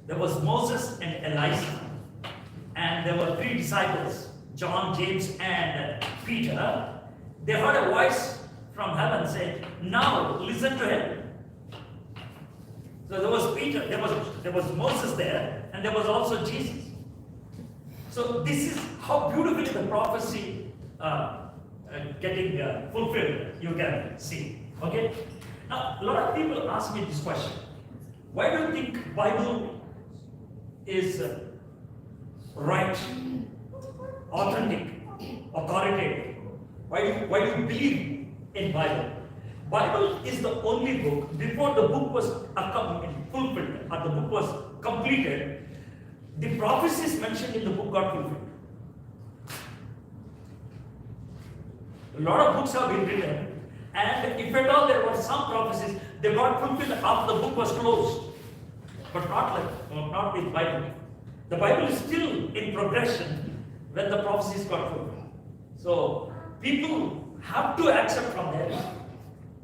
there was Moses and Elijah. And there were 3 disciples, John, James, and Peter. They heard a voice from heaven saying, now listen to him. So there was Peter, there was Moses there, and there was also Jesus. So this is how beautifully the prophecy getting fulfilled, you can see. Okay? Now, a lot of people ask me this question. Why do you think Bible is right, authentic, authoritative? Why do you believe in Bible? Bible is the only book, before the book was fulfilled, or the book was completed, the prophecies mentioned in the book got fulfilled. A lot of books have been written, and if at all there were some prophecies, they got fulfilled after the book was closed. But not with Bible. The Bible is still in progression when the prophecies got fulfilled. So people have to accept from there.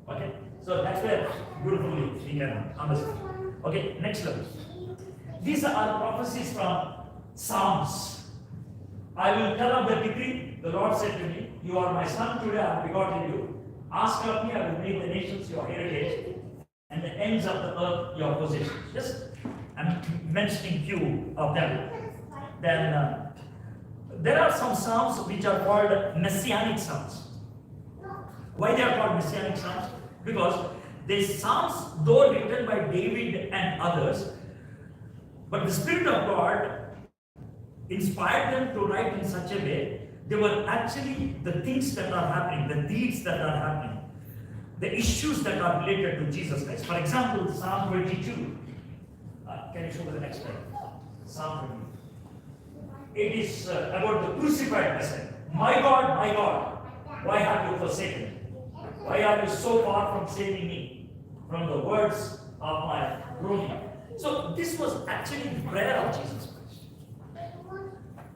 Okay? So that's where beautifully we can understand. Okay, next level. These are prophecies from Psalms. I will tell of the decree. The Lord said to me, "You are my son, today I have begotten you. Ask of me, I will make the nations your heritage, and the ends of the earth your possession." Just I'm mentioning few of them. Then there are some psalms which are called messianic psalms. Why they are called messianic psalms? Because these psalms, though written by David and others, but the Spirit of God inspired them to write in such a way, they were actually the things that are happening, the deeds that are happening, the issues that are related to Jesus Christ. For example, Psalm 22. Can you show me the next slide? Psalm 22. It is about the crucified Messiah. My God, why have you forsaken me? Why are you so far from saving me from the words of my groaning? So this was actually the prayer of Jesus Christ.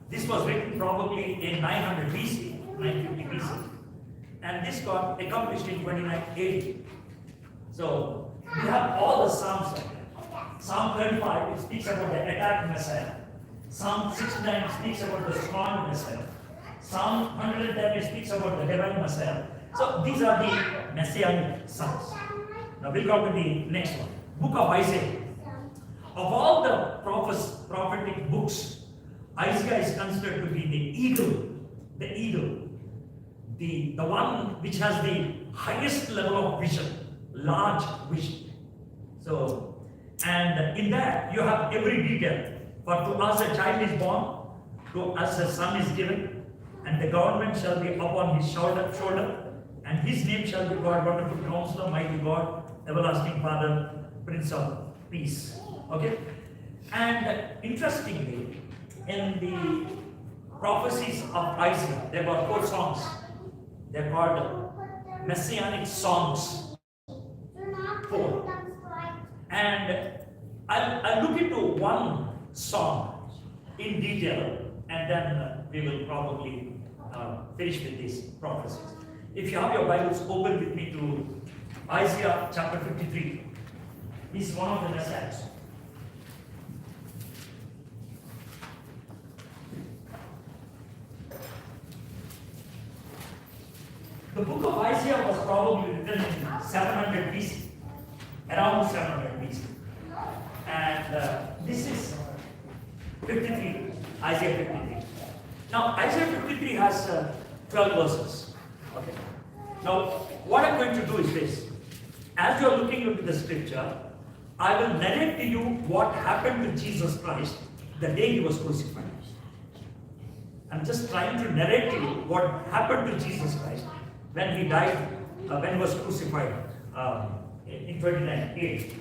This was written probably in 900 BC, 950 BC. And this got accomplished in 29 AD. So we have all the Psalms like that. Psalm 35, it speaks about the attacked Messiah. Psalm 69 speaks about the strong Messiah. Psalm 110 speaks about the divine Messiah. So these are the messianic psalms. Now we'll come to the next one. Book of Isaiah. Of all the prophetic books, Isaiah is considered to be the eagle, the one which has the highest level of vision, large vision. So, and in that you have every detail. For to us a child is born, to us a son is given, and the government shall be upon his shoulder, and his name shall be called Wonderful Counselor, Mighty God, Everlasting Father, Prince of Peace. Okay? And interestingly, in the prophecies of Isaiah, there were 4 songs. They're called Messianic songs. 4. And I'll look into one song in detail, and then we will probably finish with these prophecies. If you have your Bibles, open with me to Isaiah chapter 53. This is one of the messiahs. The book of Isaiah was probably written in 700 BC, around 700 BC. And this is 53, Isaiah 53. Now, Isaiah 53 has 12 verses. Okay. Now, what I'm going to do is this. As you're looking into the scripture, I will narrate to you what happened to Jesus Christ the day he was crucified. I'm just trying to narrate to you what happened to Jesus Christ when he died, when he was crucified in 29 AD.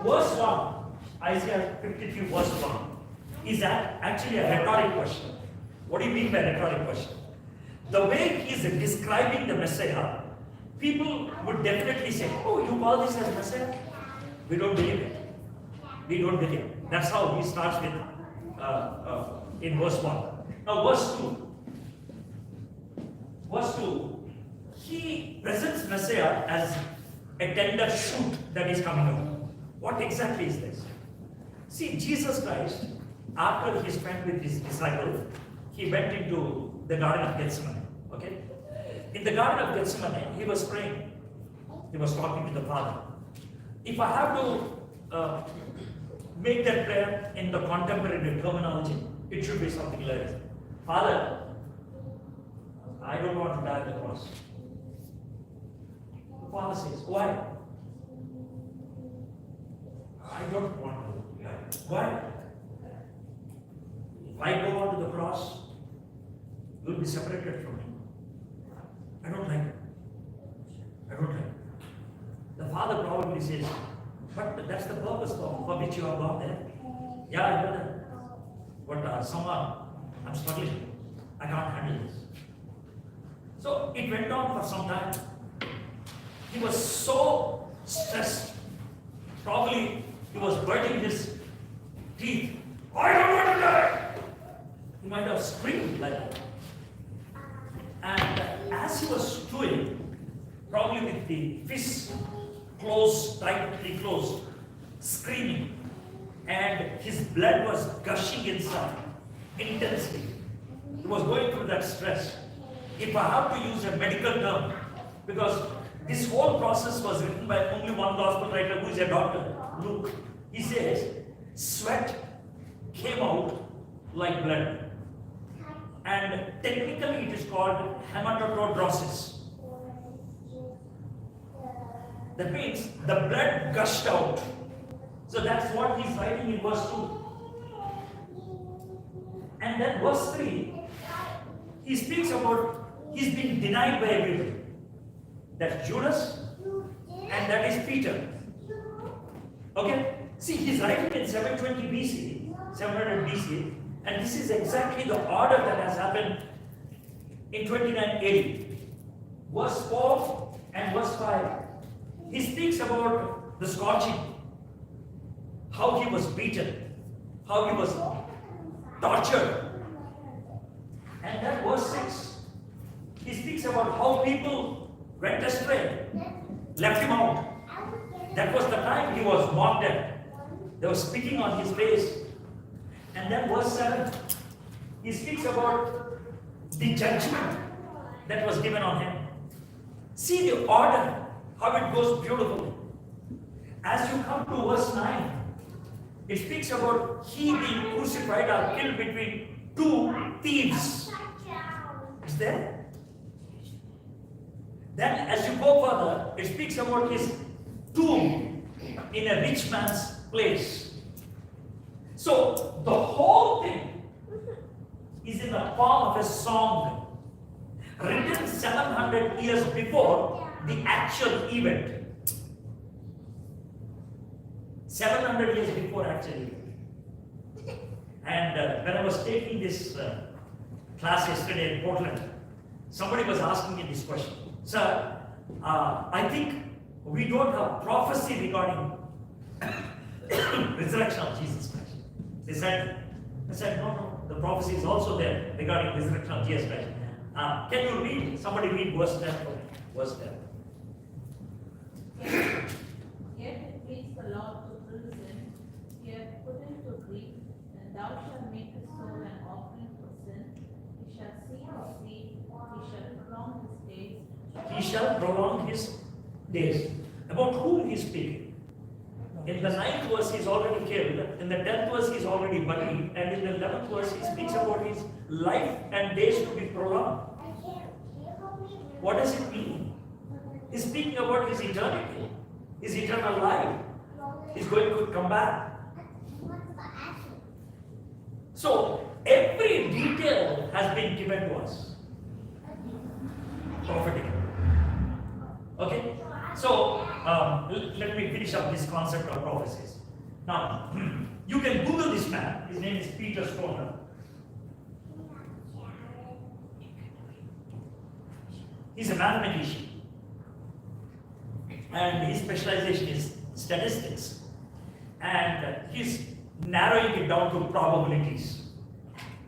Verse 1, Isaiah 53 verse 1, is actually a rhetoric question. What do you mean by rhetoric question? The way he is describing the Messiah, people would definitely say, "Oh, you call this as Messiah?" We don't believe it. We don't believe it. That's how he starts with in verse 1. Now verse 2. Verse 2, he presents Messiah as a tender shoot that is coming out. What exactly is this? See, Jesus Christ, after he spent with his disciples, he went into the Garden of Gethsemane. Okay? In the Garden of Gethsemane, he was praying. He was talking to the Father. If I have to make that prayer in the contemporary terminology, it should be something like this. Father, I don't want to die on the cross. Father says, why? I don't want to. Why? If I go on to the cross, you'll be separated from me. I don't like it. I don't like it. The Father probably says, but that's the purpose for which you have gone there. Yeah, I know that. But somehow, I'm struggling. I can't handle this. So it went on for some time. He was so stressed. Probably he was biting his teeth. I don't want to die! He might have screamed like that. And as he was stewing, probably with the fists closed, tightly closed, screaming, and his blood was gushing inside intensely. He was going through that stress. If I have to use a medical term, because this whole process was written by only one gospel writer who is a doctor, Luke. He says, sweat came out like blood. And technically it is called hematodrosis. That means the blood gushed out. So that's what he's writing in verse 2. And then verse 3, he speaks about he's been denied by everybody. That's Judas and that is Peter. Okay? See, he's writing in 720 BC, 700 BC, and this is exactly the order that has happened in 29 AD. Verse 4 and verse 5. He speaks about the scourging, how he was beaten, how he was tortured. And then verse 6, he speaks about how people went astray, left him out. That was the time he was mocked at. They were spitting on his face. And then verse 7, he speaks about the judgment that was given on him. See the order, how it goes beautifully. As you come to verse 9, it speaks about he being crucified or killed between two thieves. It's there. Then as you go further, it speaks about his tomb in a rich man's place. So the whole thing is in the form of a song written 700 years before the actual event. 700 years before actual event. And when I was taking this class yesterday in Portland, somebody was asking me this question. Sir, I think we don't have prophecy regarding resurrection of Jesus Christ. I said, no, the prophecy is also there regarding resurrection of Jesus Christ. Can you read? Somebody read verse 10 for me. Verse 10. Yet it pleased the Lord to prison, he hath put him to grief, and thou shalt make his soul an offering for sin. He shall see his seed, he shall prolong his days. He shall prolong his days. About whom he is speaking? In the 9th verse he is already killed, in the 10th verse he is already buried, and in the 11th verse he speaks about his life and days to be prolonged. What does it mean? He's speaking about his eternity, his eternal life. He's going to come back. So every detail has been given to us. Prophetic. Okay? So let me finish up this concept of prophecies. Now, you can Google this man. His name is Peter Stoner. He's a mathematician. And his specialization is statistics. And he's narrowing it down to probabilities.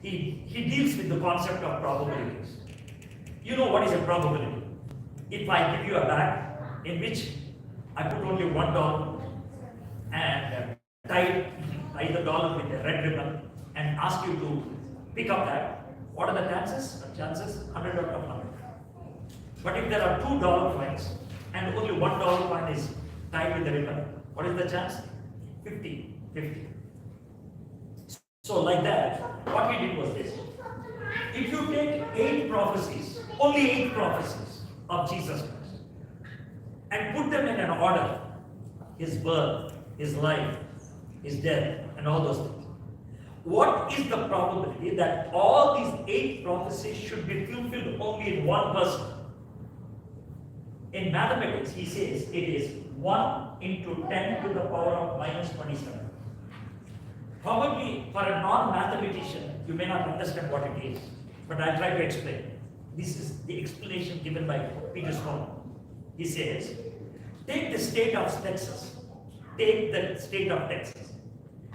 He deals with the concept of probabilities. You know what is a probability? If I give you a bag in which I put only $1 and tie the dollar with a red ribbon and ask you to pick up that, what are the chances? The chances 100 out of 100. But if there are $2 coins and only $1 coin is tied with the ribbon, what is the chance? 50. So like that, what he did was this. If you take 8 prophecies, only 8 prophecies of Jesus Christ, and put them in an order. His birth, his life, his death, and all those things. What is the probability that all these 8 prophecies should be fulfilled only in one person? In mathematics, he says it is 1 into 10 to the power of minus 27. Probably for a non-mathematician, you may not understand what it is, but I'll try to explain. This is the explanation given by Peter Shawnama. He says, take the state of Texas,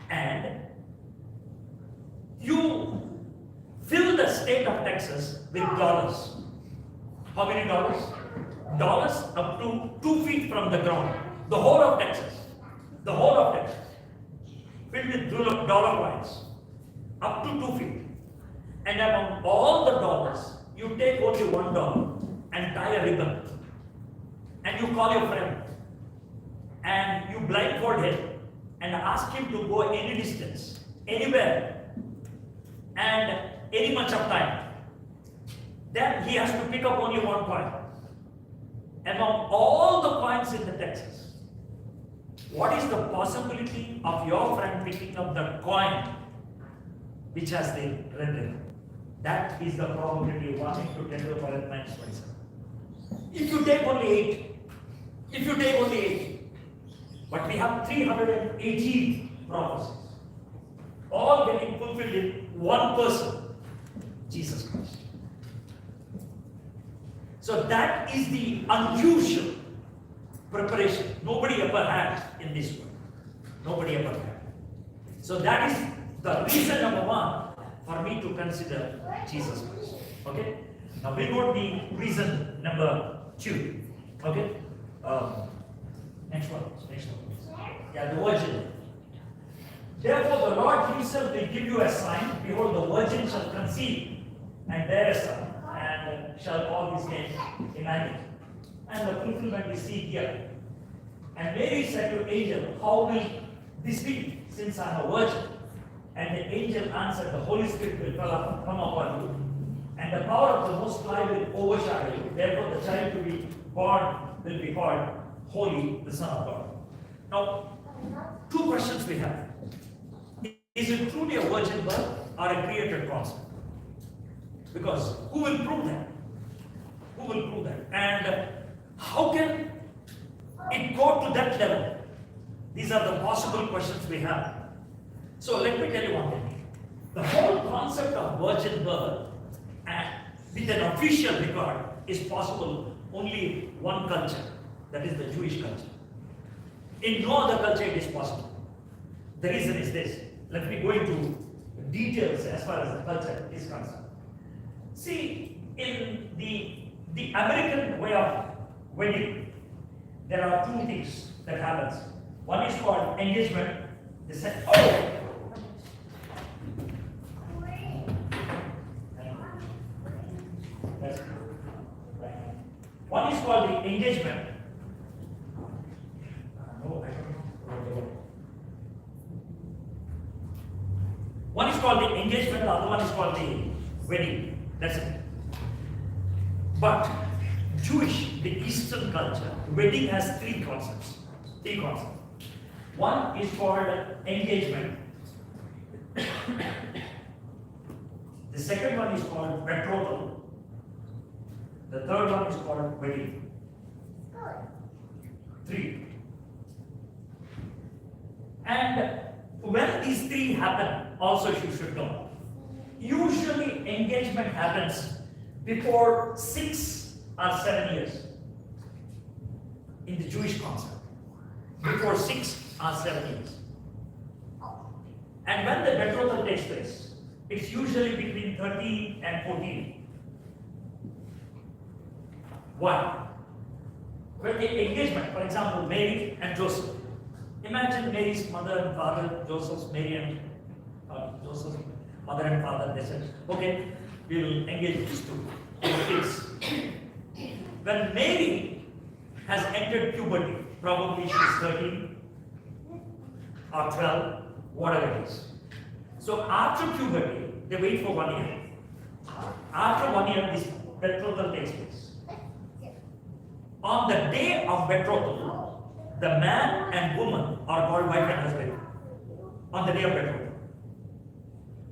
and you fill the state of Texas with dollars. How many dollars? Dollars up to 2 feet from the ground. The whole of Texas. The whole of Texas. Filled with dollar coins. Up to 2 feet. And among all the dollars, you take only $1 and tie a ribbon. And you call your friend. And you blindfold him and ask him to go any distance, anywhere, and any much of time. Then he has to pick up only 1 coin. Among all the coins in the Texas, what is the possibility of your friend picking up the coin which has the red ribbon? That is the probability 1 into 10 to the power minus 27. If you take only 8, but we have 318 prophecies, all getting fulfilled in one person, Jesus Christ. So that is the unusual preparation nobody ever had in this world. Nobody ever had. So that is the reason number 1 for me to consider Jesus Christ. Okay? Now we go to the reason number 2. Okay? Next one. Yeah, the virgin. Therefore the Lord himself will give you a sign. Behold, the virgin shall conceive and bear a son, and shall call his name Anointed. And the fulfillment is seen here. And Mary said to the angel, how will this be, since I am a virgin? And the angel answered, the Holy Spirit will come upon you, and the power of the Most High will overshadow you. Therefore the child to be born will be called Holy, the Son of God. Now, 2 questions we have. Is it truly a virgin birth or a created concept? Because who will prove that? Who will prove that? And how can it go to that level? These are the possible questions we have. So let me tell you one thing. The whole concept of virgin birth with an official record is possible only in one culture, that is the Jewish culture. In no other culture it is possible. The reason is this. Let me go into details as far as the culture is concerned. See, in the American way of wedding, there are 2 things that happens. One is called engagement. The second, one is called the engagement. One is called the engagement, the other one is called the wedding. That's it. But Jewish, the Eastern culture, wedding has 3 concepts. 3 concepts. One is called engagement. The second one is called betrothal. The third one is called wedding. 3. And when these 3 happen, also you should know. Usually engagement happens before 6 or 7 years in the Jewish concept. Before 6 or 7 years. And when the betrothal takes place, it's usually between 13 and 14. Why? When the engagement, for example, Mary and Joseph. Imagine Mary's mother and father, Joseph's mother and father, they said, okay, we will engage these 2 kids. When Mary has entered puberty, probably she's 13 or 12, whatever it is. So after puberty, they wait for 1 year. After 1 year, this betrothal takes place. On the day of betrothal, the man and woman are called wife and husband. On the day of betrothal.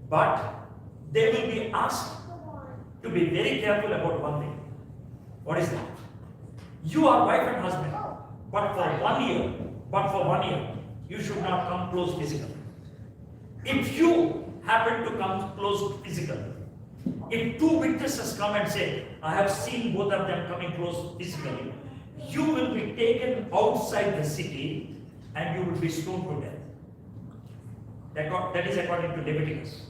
But they will be asked to be very careful about one thing. What is that? You are wife and husband, but for 1 year, you should not come close physically. If you happen to come close physically, if 2 witnesses come and say, I have seen both of them coming close physically, you will be taken outside the city and you will be stoned to death. That is according to Leviticus.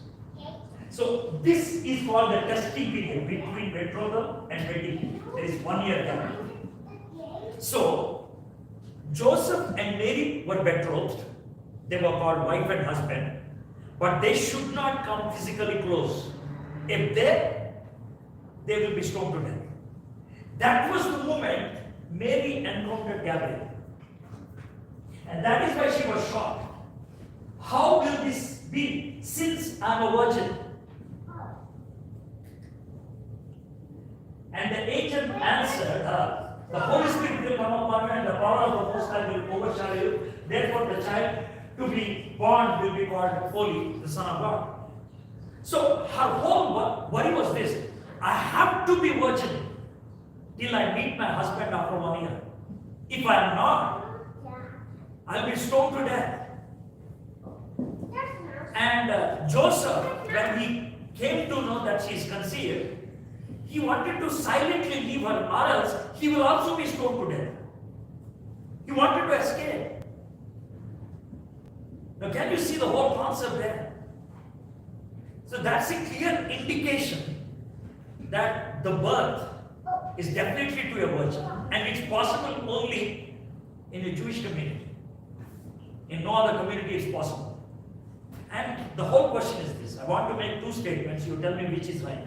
So this is called the testing period between betrothal and wedding. There is 1 year gap. So Joseph and Mary were betrothed. They were called wife and husband, but they should not come physically close. If they will be stoned to death. That was the moment Mary encountered Gabriel. And that is why she was shocked. How will this be since I am a virgin? And the angel answered her, the Holy Spirit will come upon you and the power of the Most High will overshadow you. Therefore the child to be born will be called Holy, the Son of God. So her whole worry was this: I have to be virgin till I meet my husband after 1 year. If I am not, I will be stoned to death. And Joseph, when he came to know that she is conceived, he wanted to silently leave her, or else he will also be stoned to death. He wanted to escape. Now, can you see the whole concept there? So that's a clear indication that the birth is definitely to a virgin, and it's possible only in a Jewish community. In no other community it's possible. And the whole question is this. I want to make 2 statements. You tell me which is right.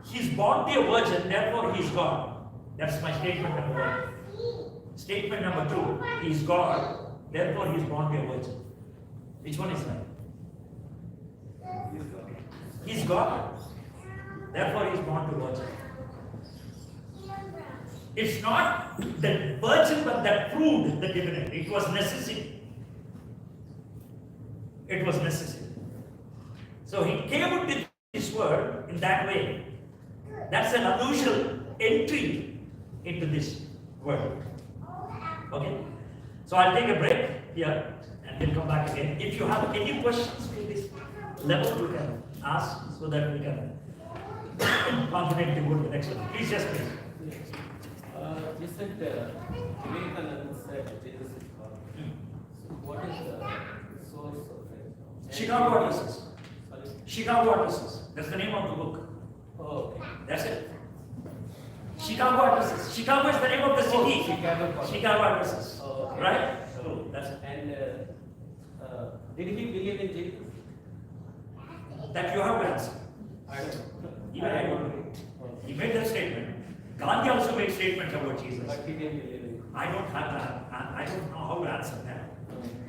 He's born to be a virgin, therefore he is God. That's my statement number 1. Statement number 2, he is God, therefore he is born to be a virgin. Which one is right? He is God, therefore he is born to a virgin. It's not the virgin but that proved the divinity. It was necessary. It was necessary. So he came into this world in that way. That's an unusual entry into this world. Okay? So I'll take a break here and we'll come back again. If you have any questions to this level, you can ask so that we can confidently go to the next one. Please just please. You said Vivekananda said Jesus is God. So what is the source of it? Chicago Addresses. Sorry? Chicago Addresses. That's the name of the book. Oh, okay. That's it. Chicago Addresses. Chicago is the name of the city. Chicago Addresses. Oh, okay. Right? So that's it. And did he believe in Jesus? That you have to answer. I don't know. Even I don't know. He made that statement. Gandhi also made statements about Jesus. But he didn't believe in I don't have that. I don't know how to answer that.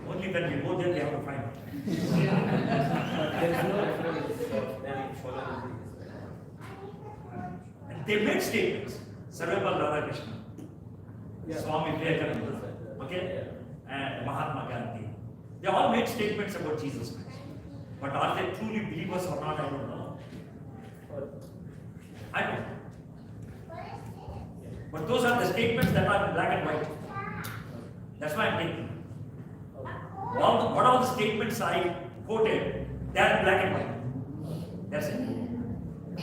Only when we go there, we have to find out. There is no reference of them following Jesus. And they made statements. Sarvapal Radhakrishna, Yeah. Swami Vivekananda, okay, and Mahatma Gandhi. They all made statements about Jesus Christ. But are they truly believers or not? I don't know. I don't know. But those are the statements that are in black and white. That's why I'm taking. What are the statements I quoted? They are in black and white. That's it.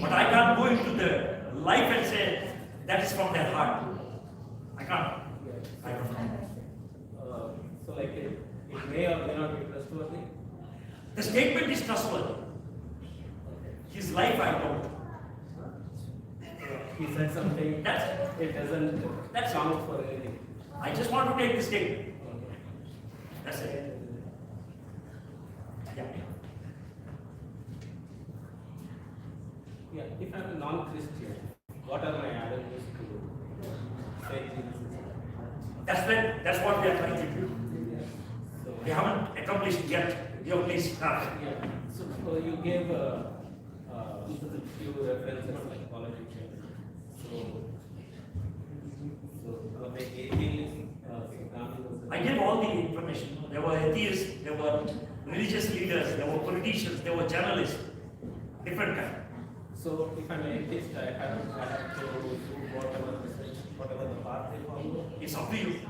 But I can't go into the life and say that is from their heart. I can't. I don't know. So like it may or may not be trustworthy. The statement is trustworthy. His life I don't. He said something. That's it. It doesn't That's it. count for anything. I just want to take the statement. That's it. Yeah. Yeah, if I'm a non-Christian, what are my avenues to say Jesus is God? That's what we are trying to do. So, We haven't accomplished yet. We have only started. yeah. So you gave few references like politicians. So So the atheists, I gave all the information. There were atheists, there were religious leaders, there were politicians, there were journalists, different kind. So if I'm an atheist, I have to do whatever the path they follow. It's up to you.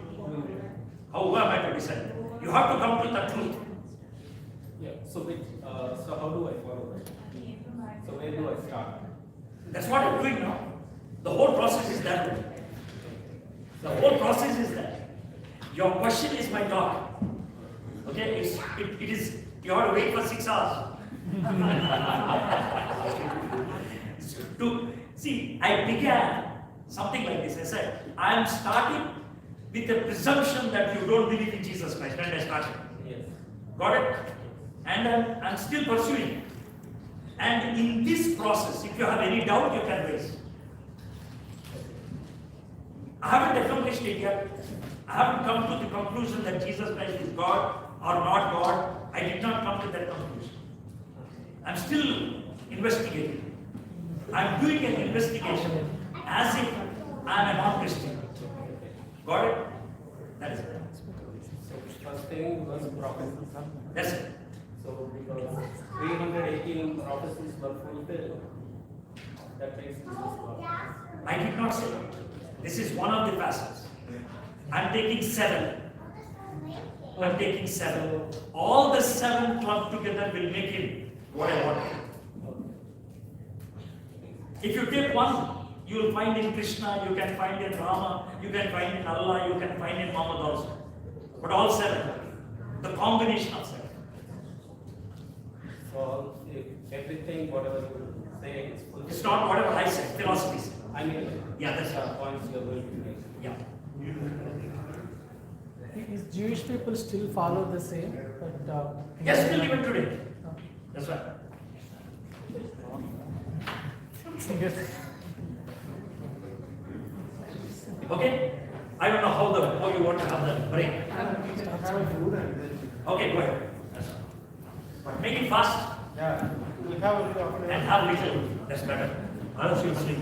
How am I to decide? You have to come to the truth. Yeah. So how do I follow that? So where do I start? That's what I'm doing now. The whole process is that way. The whole process is that. Your question is my talk. Okay? It is, you have to wait for 6 hours. See, I began something like this. I said, I am starting with the presumption that you don't believe in Jesus Christ. And I started. Yes. Got it? And I'm still pursuing. And in this process, if you have any doubt, you can raise. I haven't accomplished it yet. I haven't come to the conclusion that Jesus Christ is God or not God. I did not come to that conclusion. I'm still investigating. I'm doing an investigation as if I'm a non-Christian. Got it? That is it. So first thing was prophecy. That's it. So because 318 prophecies were fulfilled, that makes Jesus God. I did not say that. This is one of the facets. I'm taking 7. I'm taking 7. All the 7 clubbed together will make him what I want. If you take one, you will find in Krishna, you can find in Rama, you can find in Allah, you can find in Muhammad also. But all 7, the combination of 7. So if everything, whatever you say is fulfilled. It's not whatever I said, philosophy said. I mean, Yeah, that's the points you're going to make. Yeah. Is Jewish people still follow the same? But, Yes, still even today. That's right. Okay? I don't know how you want to have the break. Okay, go ahead. But make it fast Yeah, we'll have a little after and have little. That's better. Or else you'll sleep.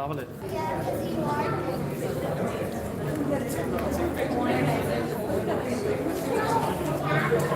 అవ్వలేదు